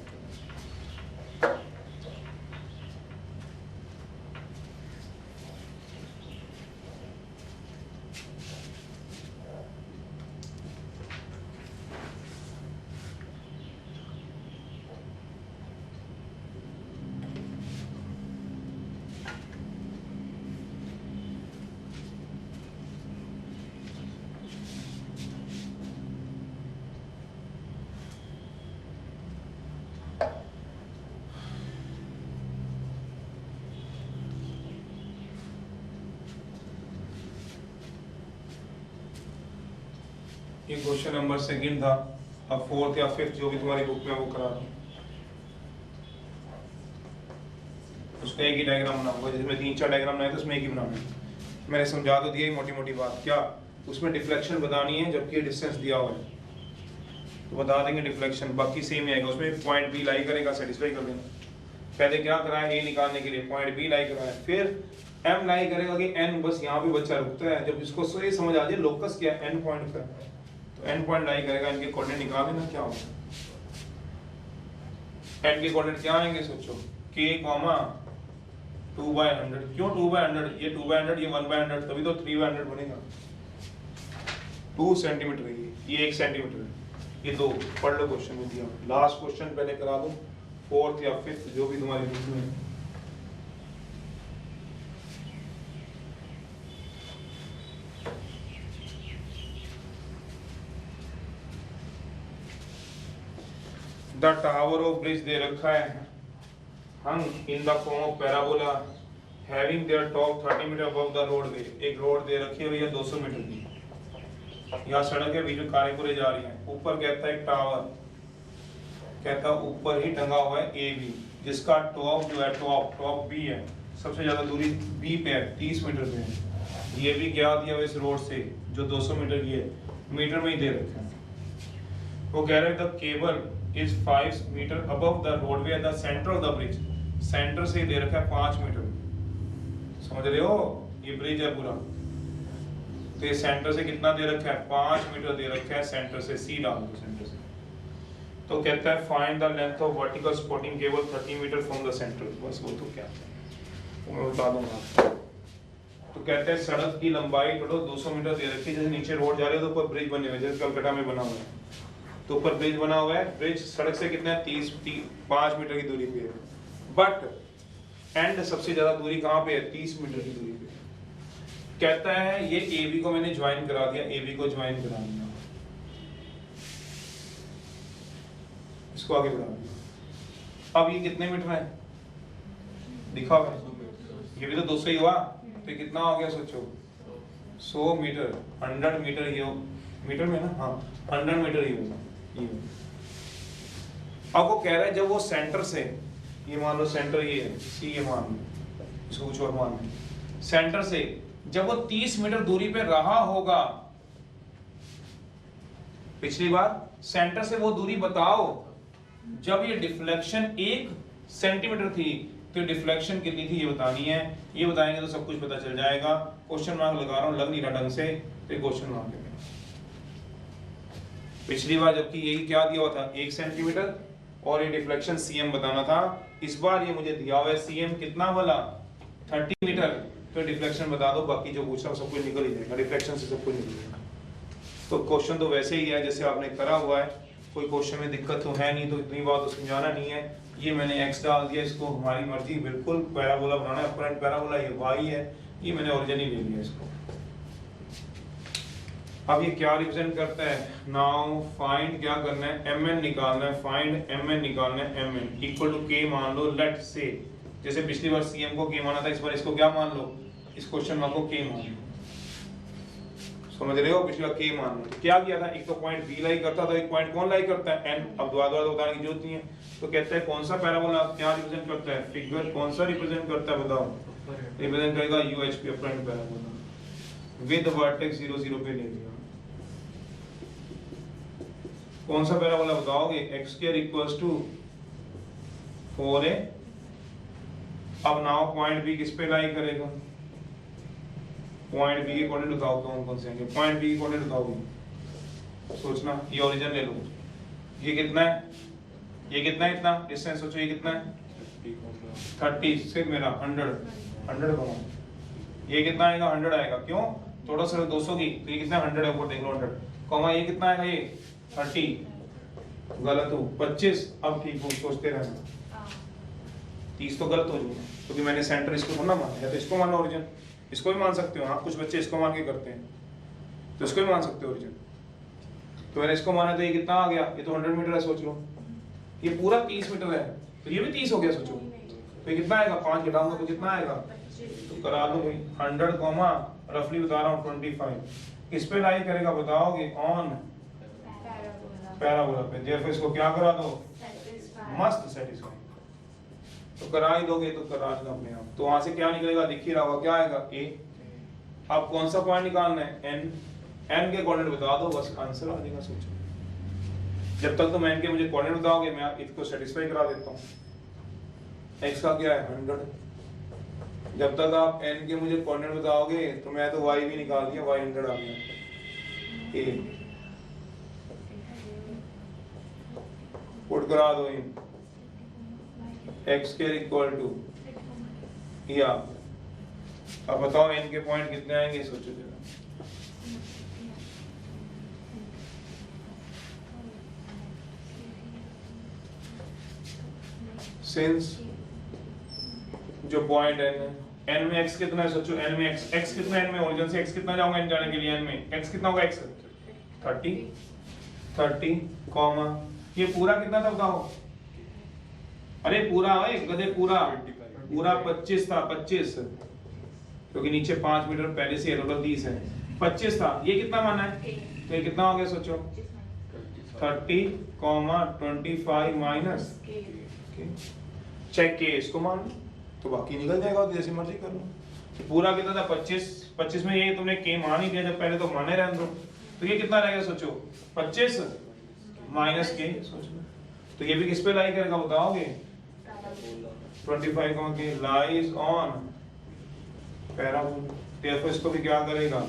[SPEAKER 1] ये क्वेश्चन नंबर 2 था, अब फोर्थ या फिफ्थ जो भी तुम्हारी बुक में वो करा दो, उसका एक ही डायग्राम बनाऊंगा, जिसमें 3-4 डायग्राम बनाए तो उसमें एक ही बनाऊंगा। मैंने समझा तो दिया ही मोटी मोटी बात, क्या उसमें डिफ्लेक्शन बतानी है जबकि डिस्टेंस दिया हुआ है तो बता देंगे डिफ्लेक्शन, बाकी सेम ही आएगा। उसमें पॉइंट बी लाई करेगा, सेटिस्फाई कर देना। पहले क्या कराया, ए निकालने के लिए पॉइंट बी लाई कराया, फिर एम लाई करेगा कि एन, बस यहाँ पे बच्चा रुकता है। जब इसको सही समझ आ जाए लोकस क्या है, एन पॉइंट का, तो एन पॉइंट लाई करेगा, इनके कोऑर्डिनेट निकाल लेना क्या होगा। एन के कोऑर्डिनेट क्या आएंगे सोचो, k, 2/100। क्यों 2/100, ये 2/100, ये 1/100, तभी तो 3/100 बनेगा। 2 सेंटीमीटर है ये 1 सेंटीमीटर है, ये 2। पढ़ लो क्वेश्चन में दिया, लास्ट क्वेश्चन पहले करा दूं, फोर्थ या फिफ्थ जो भी तुम्हारी बुक में है। द टावर ऑफ ब्रिज दे रखा है, hung in the form of parabola having their top 30 metre above the roadway। एक रोड दे रखी है भैया 200 मीटर की, यहाँ सड़क है, बीच में कारें पूरे जा रही हैं। ऊपर कहता है एक टावर, कहता है ऊपर ही टंगा हुआ है ए बी, जिसका टॉप जो है टॉप बी है, सबसे ज्यादा दूरी बी पे है, 30 मीटर पे है। ये भी क्या दिया हुआ इस रोड से जो 200 मीटर की है, मीटर में ही दे रखा है। वो कह रहे हैं the cable is 5 metre above the roadway at the center of the bridge। Centre से दे रखा है 5 मीटर, समझ रहे हो, ये ब्रिज है पूरा, तो ये सेंटर से कितना दे रखा है, 5 मीटर दे रखा है सेंटर से, सी डाल दो सेंटर से। तो कहता है find the length of vertical supporting cable 30 metre from the centre. बस वो तो क्या है मैं बता दूंगा। तो कहते हैं सड़क की लंबाई 200 मीटर दे रखी है, जैसे नीचे रोड जा रही है तो ऊपर ब्रिज बने हुए, जैसे कलकत्ता में बना हुआ है, तो ऊपर ब्रिज बना हुआ है, ब्रिज सड़क से कितना है, 5 मीटर की दूरी पे है, बट एंड सबसे ज्यादा दूरी कहाँ पे है, 30 मीटर की दूरी पे। कहता है ये ए बी को मैंने ज्वाइन करा दिया, ए बी को ज्वाइन करा दिया, इसको आगे बढ़ा दिया। अब ये कितने मीटर है दिखा हुआ है, ये भी तो 200 ही हुआ, तो कितना हो गया सोचो, 100 मीटर, 100 मीटर ये मीटर में ना, हाँ 100 मीटर ही होगा। अब वो कह रहा है जब वो सेंटर से, ये मान लो सेंटर ये है सी, ये मान लो, इसको कुछ और मान लो, सेंटर से जब वो 30 मीटर दूरी पे रहा होगा, पिछली बार सेंटर से वो दूरी बताओ, जब ये डिफ्लेक्शन 1 सेंटीमीटर थी तो डिफ्लेक्शन कितनी थी ये बतानी है। ये बताएंगे तो सब कुछ पता चल जाएगा। क्वेश्चन मार्क लगा रहा हूं, लग नहीं रहा ढंग से, तो क्वेश्चन मार्क है। पिछली बार जबकि यही क्या दिया हुआ था 1 सेंटीमीटर और ये डिफ्लेक्शन सीएम बताना था, इस बार ये मुझे दिया हुआ है सीएम कितना वाला 30 मीटर, तो डिफ्लेक्शन बता दो, बाकी जो पूछा सब कुछ निकल ही जाएगा, डिफ्लेक्शन से सब कुछ निकल जाएगा। तो क्वेश्चन तो वैसे ही है जैसे आपने करा हुआ है, कोई क्वेश्चन में दिक्कत तो है नहीं, तो इतनी बात तो समझाना नहीं है। ये मैंने एक्स डाल दिया, इसको हमारी मर्जी, बिल्कुल पैराबोला बनाना है, अपर एंड पैराबोला ये वाई है, ये मैंने ओरिजिन ही ले लिया इसको। अब ये क्या रिप्रेजेंट करता है, नाउ फाइंड क्या करना है, एम एन निकालना है, फाइंड एम एन निकालना है, एम एन इक्वल टू के मान लो, लेट से, जैसे पिछली बार सीएम को के माना था, इस बार इसको क्या मान लो, इस क्वेश्चन मार्क को के मान लो, समझ रहे हो, पिछली बार के मान लो। क्या किया था, एक तो पॉइंट बी लाई करता था, एक पॉइंट कौन लाई करता है, एन। अब दोबारा बताने की जरूरत नहीं है। तो कहता है कौन सा पैराबोला क्या रिप्रेजेंट करता है, फिगर कौन सा रिप्रेजेंट करता है बताओ, रिप्रेजेंट करेगा UHP upper end parabola with vertex 0 0 पे ले लिया। कौन सा पैराबोला बताओगे, x square equals to 4a। अब नाउ पॉइंट बी किस पे लाई करेगा, पॉइंट बी के कोऑर्डिनेट बताओ कौन कौन से हैं, पॉइंट बी के कोऑर्डिनेट बताओगे, सोचना, ये ओरिजिन ले लो, ये कितना है, ये कितना है, इतना डिस्टेंस सोचो, ये कितना है 30 से मेरा 100 कमा, ये कितना आएगा 100 आएगा, क्यों थोड़ा सा 200 की, तो ये कितना 100 है, ऊपर देख लो 100 कमा, ये कितना आएगा, ये 30 गलत हो 25, अब ठीक हो, सोचते रहना 30 तो गलत हो जाएगा, क्योंकि मैंने सेंटर इसको थोड़ा माना है, तो इसको मानो ओरिजिन, इसको भी मान सकते हो, हाँ कुछ बच्चे इसको मान के करते हैं, तो इसको भी मान सकते हो ओरिजिन। तो मैंने इसको माना, तो ये कितना आ गया, ये तो 100 मीटर है, सोच लो, ये पूरा 30 मीटर है, तो ये भी 30 हो गया, सोचो, तो ये कितना आएगा, 5 घटाऊंगा तो कितना आएगा, तो करा दो भाई 100 कॉमा रफली बता रहा हूँ 25, इस पे लाई करेगा बताओगे ऑन पैराबोला पे, therefore इसको क्या करा दो, मस्त सेटिस्फाई। तो करा ही दोगे तो करा देगा अपने आप। तो वहां से क्या निकलेगा, दिख ही रहा होगा, क्या आएगा a। अब कौन सा पॉइंट निकालना है, n, n के कोऑर्डिनेट बता दो, बस आंसर आ जाएगा। सोचो जब तक तुम n के मुझे कोऑर्डिनेट बताओगे मैं इसको सेटिस्फाई करा देता हूँ। x का क्या है 100, जब तक आप n के मुझे कोऑर्डिनेट बताओगे तो मैं तो y भी निकाल दिया, y 100 आ गया। a पुट करा दो इन x के इक्वल टू या, अब बताओ n के पॉइंट कितने आएंगे, सोचो जरा। सिंस जो पॉइंट n में x कितना है, सोचो n में x कितना है, n में ओरिजिन से x कितना जाऊंगा n जाने के लिए, n में x कितना होगा, x 30 कॉमा ये पूरा कितना था बताओ, अरे पूरा है गधे, पूरा 25 था, 25 क्योंकि नीचे 5 मीटर पहले से टोटल 30 है, 25 था, ये कितना माना है, तो ये कितना हो गया सोचो 30 कॉमा 25 माइनस चेक के इसको मान लो तो बाकी निकल जाएगा, जैसे मर्जी कर लो। तो पूरा कितना था 25 में ये तुमने के मान ही दिया, जब पहले तो माने रहने दो, तो ये कितना रहेगा सोचो 25 माइनस के, सोचो तो ये भी किस पे लाई करेगा बताओगे, 25 कॉमा के लाइज ऑन पैराबोला। तो इसको भी क्या करेगा,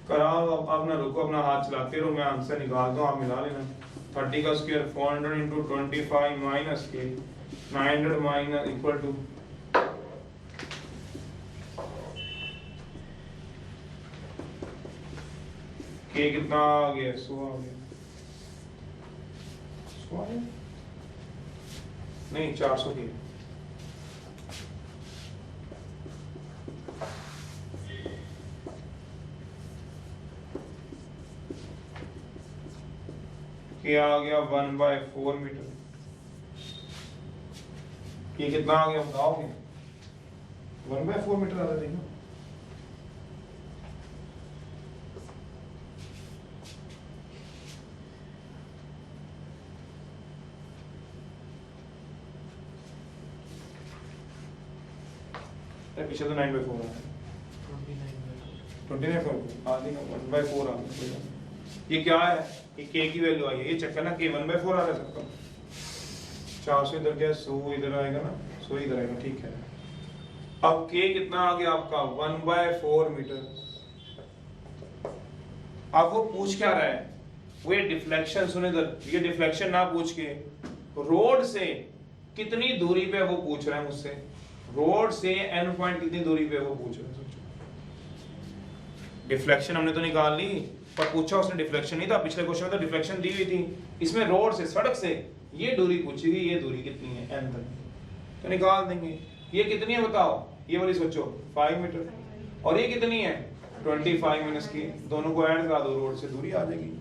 [SPEAKER 1] कराओ, अब ना रुको, अपना हाथ चलाते रहो, मैं आंसर निकाल दूं, आप मिला लेना। 30 का स्क्वायर 400 into 25 माइनस के 900 माइनस इक्वल टू के कितना आ गया, 100 आ गया, 100 आ गया नहीं 400 के क्या आ गया 1/4 मीटर। ये कितना आ गया बताओगे, 1/4 मीटर आ रहा है ना। पीछे तो 9/4 है, 29/4 आधी का 1/4 आ गया। ये क्या है, ये k की वैल्यू आई है, ये चक्कर ना k 1/4 आ रहा है सबका, 400 इधर गया, 100 इधर आएगा ना, 100 इधर आएगा, ठीक है। अब k कितना आ गया आपका 1/4 मीटर। अब वो पूछ क्या रहा है, वो ये डिफ्लेक्शन, सुने इधर, ये डिफ्लेक्शन ना पूछ के रोड से कितनी दूरी पे वो पूछ रहा है मुझसे, रोड से n पॉइंट कितनी दूरी पे वो पूछ रहा है। सोचो डिफ्लेक्शन हमने तो निकाल ली, पर पूछा उसने डिफ्लेक्शन नहीं था, पिछले क्वेश्चन में तो डिफ्लेक्शन दी हुई थी, इसमें रोड से, सड़क से ये दूरी पूछी गई, ये दूरी कितनी है n तक, तो निकाल देंगे। ये कितनी है बताओ, ये वाली सोचो 5 मीटर, और ये कितनी है 25 माइनस की, दोनों को ऐड करा दो, रोड से दूरी आ जाएगी।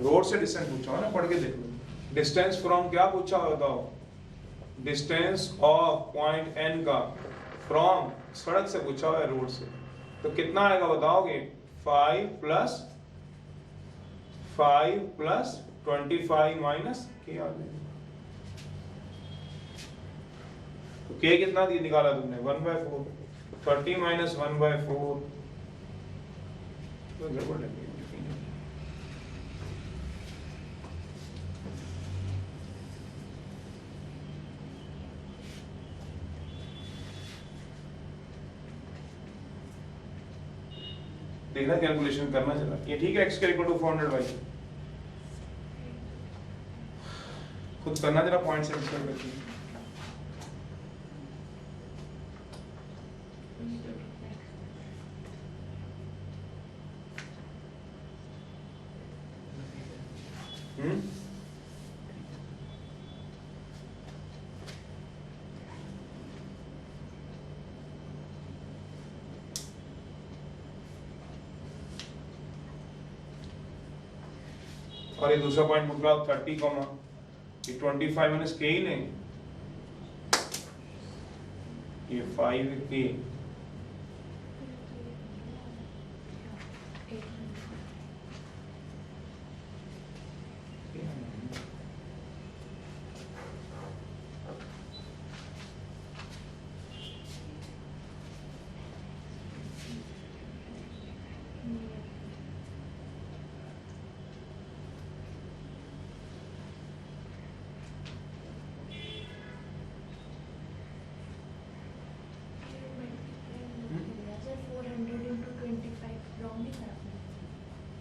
[SPEAKER 1] रोड से डिस्टेंस पूछा है ना, पढ़ के देख लो। डिस्टेंस फ्रॉम क्या पूछा है बताओ, डिस्टेंस ऑफ पॉइंट n का फ्रॉम सड़क से पूछा हुआ है, रोड से, तो कितना आएगा बताओगे, 5 प्लस 25 माइनस के आ जाएगा। तो k कितना निकाला तुमने 1/4, 30 माइनस 1/4, तो गड़बड़ लग गई। देखना कैलकुलेशन करना चला, ये ठीक है, x के इक्वल टू 400 भाई, खुद करना जरा पॉइंट से डिस्कस करके। और ये दूसरा पॉइंट मुझे 30 कॉमा 25 माइनस के ही नहीं, ये 5k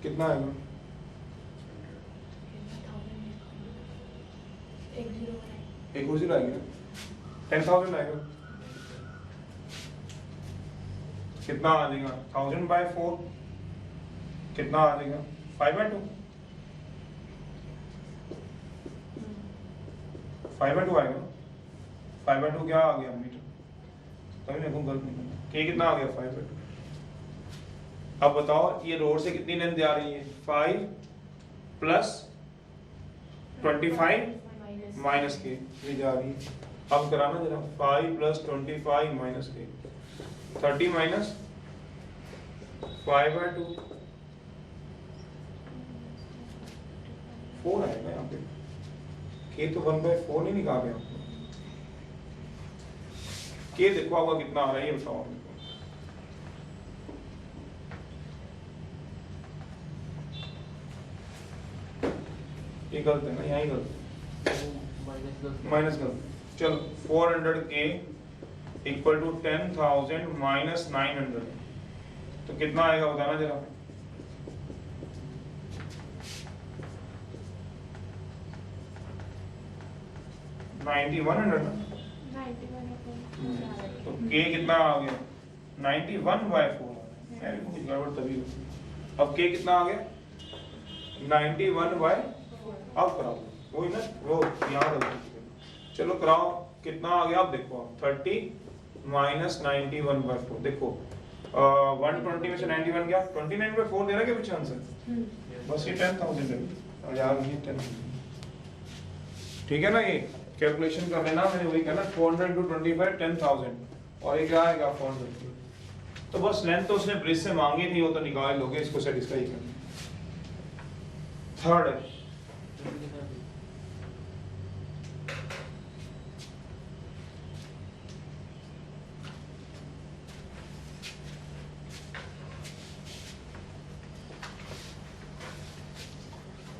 [SPEAKER 1] कितना आएगा? एक और जीरो आएगी ना, 10,000 आएगा। कितना आ जाएगा? 1000/4 कितना आ जाएगा? 5/2 5/2 आएगा ना। 5/2 क्या आ गया मीटर? तभी देखो गलत नहीं करना। के कितना आ गया? 5/2। अब बताओ ये रोड से कितनी लेंथ जा रही है? 5 + 25 - के ये जा रही है। अब कराना जरा, 5 + 25 - के 30 - 5/2 4 आएगा यहाँ पे। के तो 1/4 नहीं निकाले आपने। के देखो आपका कितना आ रहा है ये बताओ मेरे को। ये गलत है ना, यहाँ ही गलत है, माइनस गलत। चलो 400K = 10,000 - 900 तो कितना आएगा बताना जरा। तो K कितना आ गया? 91/4। कुछ गड़बड़ तभी। अब K कितना आ गया? 91/4। अब कराओ वही ना, वो यहाँ रखो। चलो कराओ, कितना आ गया? आप देखो 30 - 91/4। देखो 120 में से 91 गया, 29/4 दे रहा है क्या पीछे आंसर? बस ये 10,000 है यार, ये 10,000 ठीक है ना। ये कैलकुलेशन कर लेना, मैंने वही कहना 400 × 25 10,000 और ये क्या आएगा 400। तो बस लेंथ तो उसने ब्रिज से मांगी थी, वो तो निकाल लोगे, इसको सेटिस्फाई करना। थर्ड है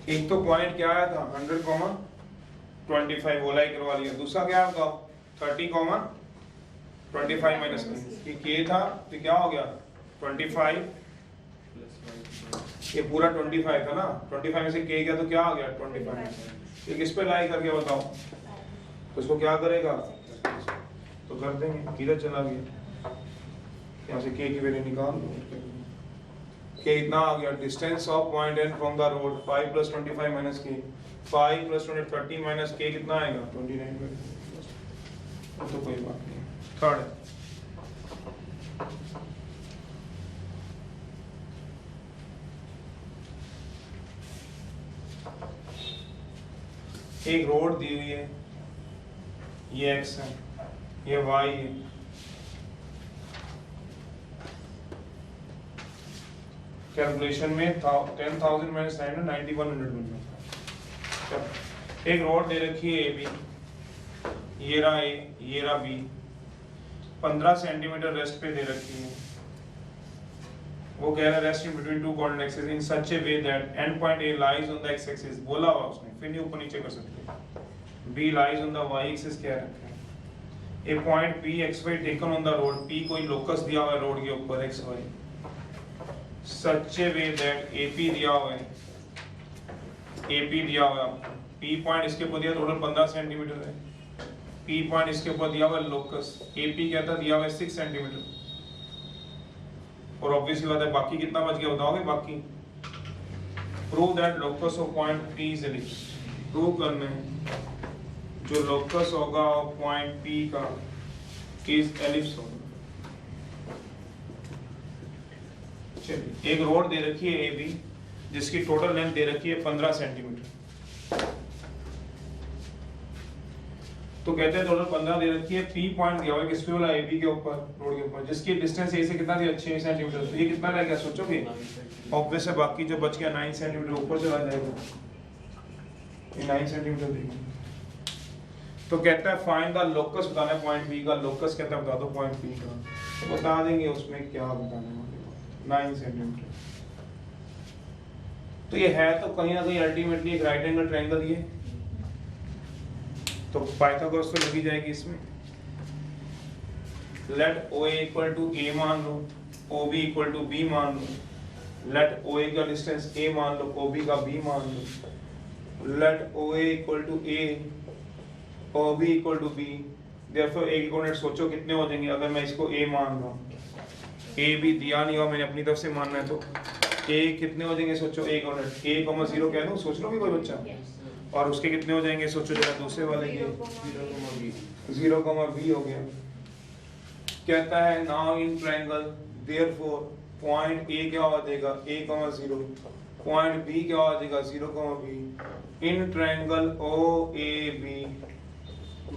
[SPEAKER 1] एक तो पॉइंट क्या आया था 100,25 बोला ही करवा लिया। दूसरा क्या था 30, 25 - के था तो क्या हो गया 25। ये पूरा 25 था ना, 25 में से के गया तो क्या आ गया 25। ये किस पे लाई करके बताओ, तो इसको क्या करेगा तो कर देंगे। किधर चला गया? यहाँ से के की वैल्यू निकाल दो। के इतना आ गया, distance of point N from the road 5 + 25 - के 5 + 20 30 - के कितना आएगा 29। तो कोई बात नहीं। थर्ड एक रोड दी हुई है, ये x है, ये y है। कैलकुलेशन में 10,000 - 9100 मिल रहा है। एक रोड दे रखी है AB, ये रहा A, ये रहा B, 15 सेंटीमीटर रेस्ट पे दे रखी है। वो कह रहा है rest in between two coordinate axis in such a way that and point A lies on the x axis. बोला हुआ उसने, फिर नहीं ऊपर नीचे कर सकते। B lies on the y axis कह रखा है। A point P xy taken on the rod, P कोई लोकस दिया हुआ है रोड के ऊपर xy, such a way that AP दिया हुआ है, AP दिया हुआ है, P पॉइंट इसके ऊपर दिया टोटल 15 सेंटीमीटर है, P पॉइंट इसके ऊपर दिया हुआ है लोकस, AP कहता दिया हुआ है 6 सेंटीमीटर। और ऑब्वियसली बात है बाकी कितना बच गया बताओगे? बाकी prove that locus of point P is ellipse. Prove करना है जो लोकस होगा पॉइंट P का इज एलिप्स होगा। चलिए एक रोड दे रखी है AB जिसकी टोटल लेंथ दे रखी है 15 सेंटीमीटर। तो कहते हैं टोटल 15 दे रखी है, P पॉइंट दिया हुआ है किसपे वाला AB के ऊपर, रोड के ऊपर, जिसकी डिस्टेंस A से कितना थी 6 सेंटीमीटर। तो ये कितना रह गया सोचोगे? ऑब्वियस है बाकी जो बच गया 9 सेंटीमीटर ऊपर चला जाएगा, ये 9 सेंटीमीटर देगा। तो कहता है फाइंड द लोकस, बताना है पॉइंट P का लोकस, कहता है बता दो पॉइंट P का। तो बता देंगे उसमें क्या बताने वाले 9 सेंटीमीटर। तो ये है तो कहीं ना कहीं अल्टीमेटली एक राइट एंगल ट्रायंगल ये, तो पाइथागोरस तो लगी जाएगी इसमें। लेट OA = A मान लो, OB = B मान लो, लेट ओ ए का डिस्टेंस a मान लो, ओ बी का b मान लो, let O A equal to a, O B equal to b, therefore a के कोऑर्डिनेट सोचो कितने हो जाएंगे अगर मैं इसको a मान रहा हूँ, a भी दिया नहीं हुआ मैंने अपनी तरफ से मानना है, तो a कितने हो जाएंगे सोचो, a कोऑर्डिनेट a, 0 कह दो, सोच लो कि कोई बच्चा, और उसके कितने हो जाएंगे सोचो जरा, दूसरे वाले के 0, b हो गया। कहता है now in triangle therefore point A क्या हो जाएगा a, 0, पॉइंट b क्या हो जाएगा 0, b, in triangle OAB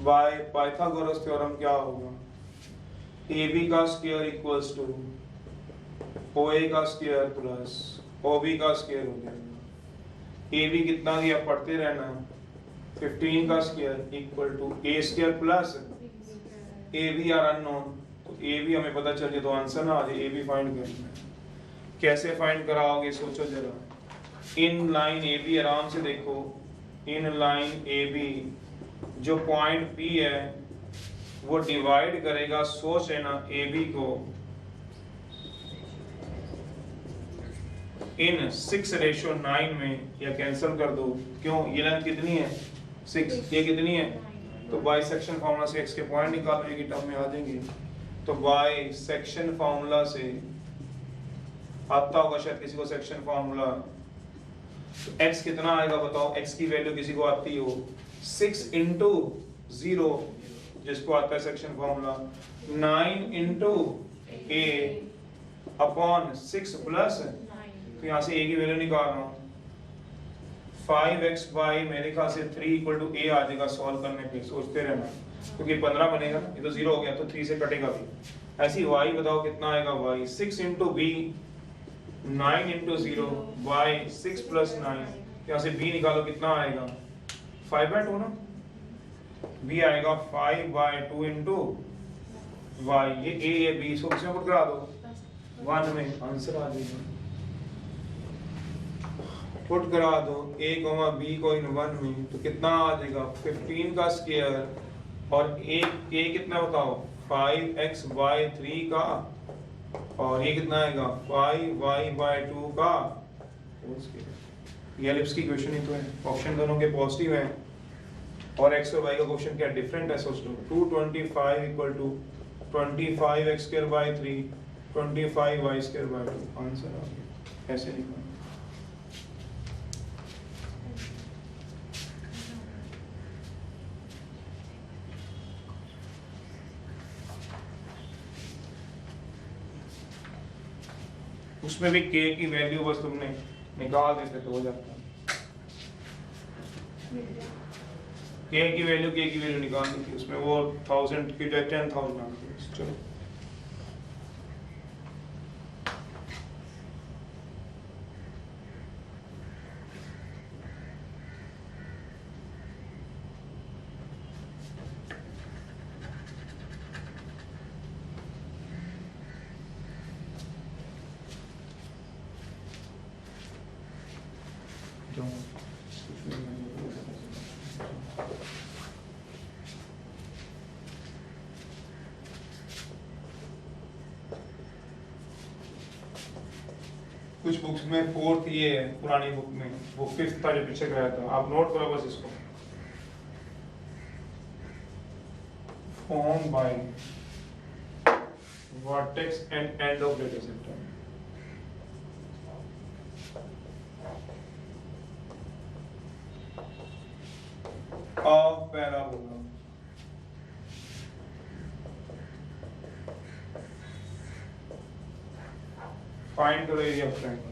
[SPEAKER 1] by Pythagoras theorem क्या होगा, AB का स्क्वायर इक्वल्स टू OA का स्क्वायर प्लस OB का स्क्वायर हो जाएगा। AB कितना दिया पढ़ते रहना, 15 का square equal to A square plus AB are unknown, तो AB हमें पता चल जाए तो आंसर ना आ जाए, AB फाइंड करना है। कैसे फाइंड कराओगे सोचो जरा, इन लाइन AB आराम से देखो, इन लाइन AB जो पॉइंट P है वो डिवाइड करेगा, सोच लेना AB को इन 6:9 में, या कैंसिल कर दो, क्यों, ये लेंथ कितनी है 6, ये कितनी है, तो बाइसेक्शन फार्मूला से x के पॉइंट निकालो, ये टर्म में आ जाएंगे, तो बाइसेक्शन फार्मूला से आता होगा शायद किसी को सेक्शन फार्मूला, तो x कितना आएगा बताओ, x की वैल्यू किसी को आती हो 6 into 0 जिसको आता है section formula, 9 into a upon 6 plus, तो यहाँ से a की वैल्यू निकाल रहा हूँ, 5x बाई मेरे ख्याल से 3 इक्वल टू a आ जाएगा सॉल्व करने पे, सोचते रहना, क्योंकि 15 बनेगा ना, ये तो 0 हो गया तो 3 से कटेगा भी, ऐसी y बताओ कितना आएगा y, 6 into b 9 into 0 y 6 plus 9, यहाँ से b निकालो कितना आएगा 5/2 ना, b आएगा 5/2 into y, ये a ये b, इसको किसमें पुट करा दो 1 में, आंसर आ जाएगा, पुट करा दो a, b को इन 1 में, तो कितना आ जाएगा 15 का स्क्वायर, और a कितना बताओ 5x/3 का, और ये कितना आएगा 5y/2 का, ये एलिप्स की इक्वेशन ही तो है, ऑप्शन दोनों के पॉजिटिव हैं, और x और y का क्वेश्चन क्या डिफरेंट है सोच लो, 225 equal to 25x²/3 25y²/2, answer आ गया, ऐसे लिखना। उसमें भी k की वैल्यू बस तुमने निकाल देते तो हो जाता, k की वैल्यू निकालनी थी, उसमें वो 1000 की जगह 10,000 आ गई। चलो कुछ बुक्स में 4th ये है, पुरानी बुक में वो 5th था जो पीछे गया था, आप नोट करो बस इसको, formed by vertex and end of data center, of parabola, find the area of triangle,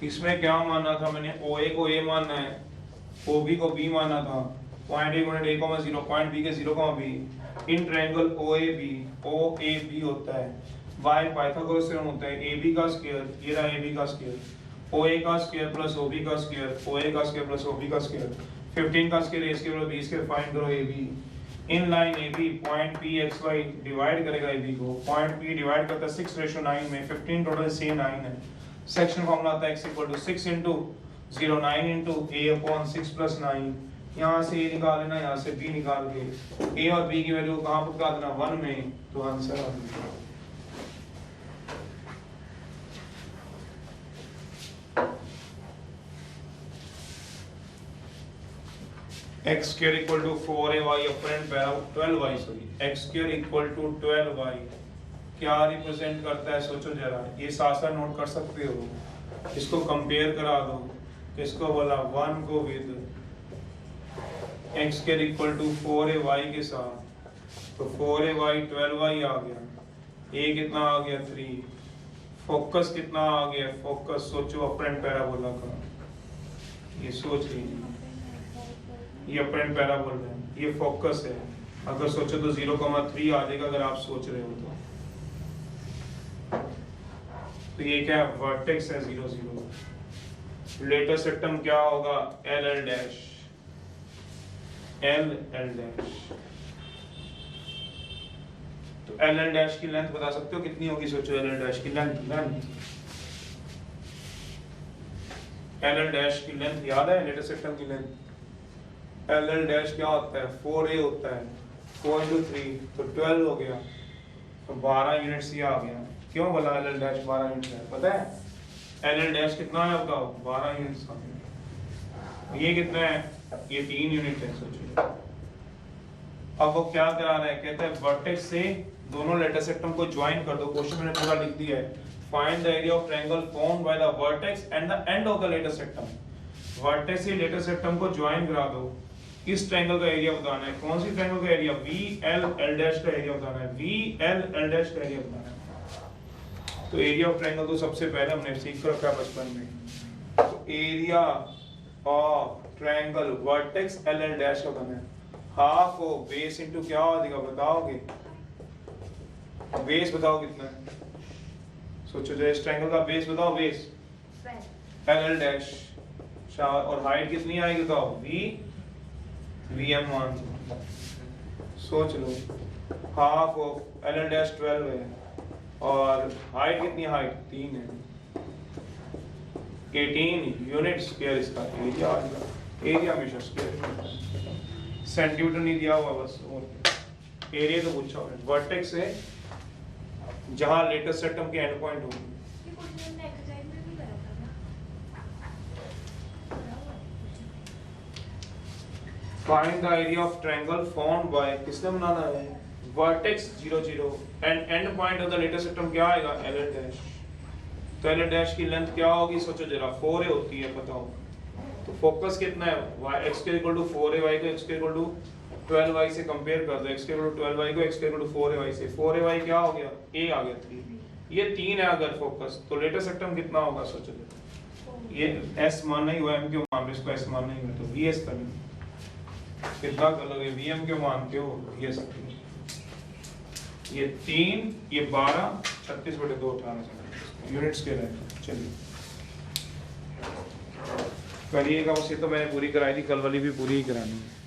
[SPEAKER 1] इसमें क्या मानना था मैंने, OA को A मानना है, OB को B मानना था, point A point A, 0 point B के 0, B, इन ट्रायंगल OAB होता है, बाय पाइथागोरस थ्योरम होता है, AB का स्क्वायर, ये रहा AB का स्क्वायर, OA का स्क्वायर प्लस OB का स्क्वायर, OA का स्क्वायर प्लस OB का स्क्वायर, 15 का square A square plus B square, find करो AB, in line AB point P XY divide करेगा AB को, पॉइंट P डिवाइड करता है 6:9 में, 15 टोटल से 9 है, सेक्शन फॉर्मूला आता है x equal to 6 into 0 9 into a upon 6 plus 9, यहाँ से ए निकाल लेना, यहाँ से बी निकाल के ए और बी की वैल्यू कहाँ पर लगा देना 1 में, तो आंसर आ गया। x square equal to 4ay apparent para 12y sorry x square equal to 12y क्या रिप्रेजेंट करता है सोचो जरा, ये साथ साथ नोट कर सकते हो, इसको कंपेयर करा दो, किसको बोला 1 को with x square equal to 4ay के साथ, तो 4ay 12y आ गया, a कितना आ गया 3, फोकस कितना आ गया, फोकस सोचो अपरेंट पैराबोला का, ये सोच लीजिए, ये अपरेंट पैराबोला है, ये फोकस है, अगर सोचो तो 0,3 आ जाएगा अगर आप सोच रहे हो तो ये क्या है वर्टेक्स है 0 0, लेटेस्ट सेक्टम क्या होगा L L dash, L L dash, तो एल एल डैश की लेंथ बता सकते हो कितनी होगी, सोचो एल एल डैश की लेंथ, एल एल डैश की लेंथ याद है, लेटेस्ट सेक्टम की लेंथ एल एल डैश क्या होता है 4a होता है, 4 into 3 तो 12 हो गया, तो 12 यूनिट्स ये आ गया, क्यों बोला एल एल डैश 12 यूनिट्स है, पता है एल एल डैश कितना है बताओ 12 यूनिट्स आ गया, ये कितना है, ये 3 यूनिट है सोचिए। अब वो क्या करा रहा है, कहते हैं वर्टेक्स से दोनों लेटेस्ट सेक्टम को ज्वाइन कर दो, क्वेश्चन मैंने पूरा लिख दिया है, find the area of triangle formed by the vertex and the end of the latus rectum, vertex से लेटेस्ट सेक्टम को ज्वाइन करा दो, किस ट्रायंगल का एरिया बताना है, कौन सी ट्रायंगल का area, V L L dash का एरिया बताना है, वी एल एल डैश का एरिया बताना है, तो एरिया ऑफ ट्रायंगल तो सबसे पहले हमने सीख कर रखा है बचपन में, तो area of triangle vertex L L dash का बताना है, हाफ ऑफ बेस इनटू क्या हो जाएगा बताओगे, बेस बताओ कितना है, सोचो जो इस ट्रायंगल का बेस बताओ, बेस एल एल डैश, और हाइट कितनी आएगी बताओ वी VM मान सोच लो, half of L L dash 12 है और हाइट कितनी, हाइट 3 है, 18 यूनिट स्क्वायर इसका एरिया आ जाएगा, एरिया हमेशा स्क्वायर, सेंटीमीटर नहीं दिया हुआ बस, और एरिया तो पूछा हुआ है, वर्टेक्स से जहां लेटेस्ट सेक्टम के एंड पॉइंट होगी, Find the area of triangle formed by किसने बनाना है vertex 0 0 and end point of the latest sectum क्या आएगा L dash, तो L dash की लेंथ क्या होगी सोचो जरा 4a होती है बताओ, तो फोकस कितना है y x के इक्वल टू 4ay को x के इक्वल टू 12y से कंपेयर कर दो, x के इक्वल टू 12y को x के इक्वल टू 4ay से, 4ay क्या हो गया a आ गया 3, ये 3 है अगर फोकस, तो लेटेस्ट सेक्टम कितना होगा सोचो जरा, ये s मान नहीं हुआ m क्यों मान रहे इसको, s मान नहीं हुआ तो vs करेंगे, कितना कर लोगे vm क्यों मानते हो, ये सकते ये 3 ये 12 36/2 18 यूनिट्स के रहे, चलिए करिएगा, उसे तो मैंने पूरी कराई थी, कल वाली भी पूरी ही करानी है।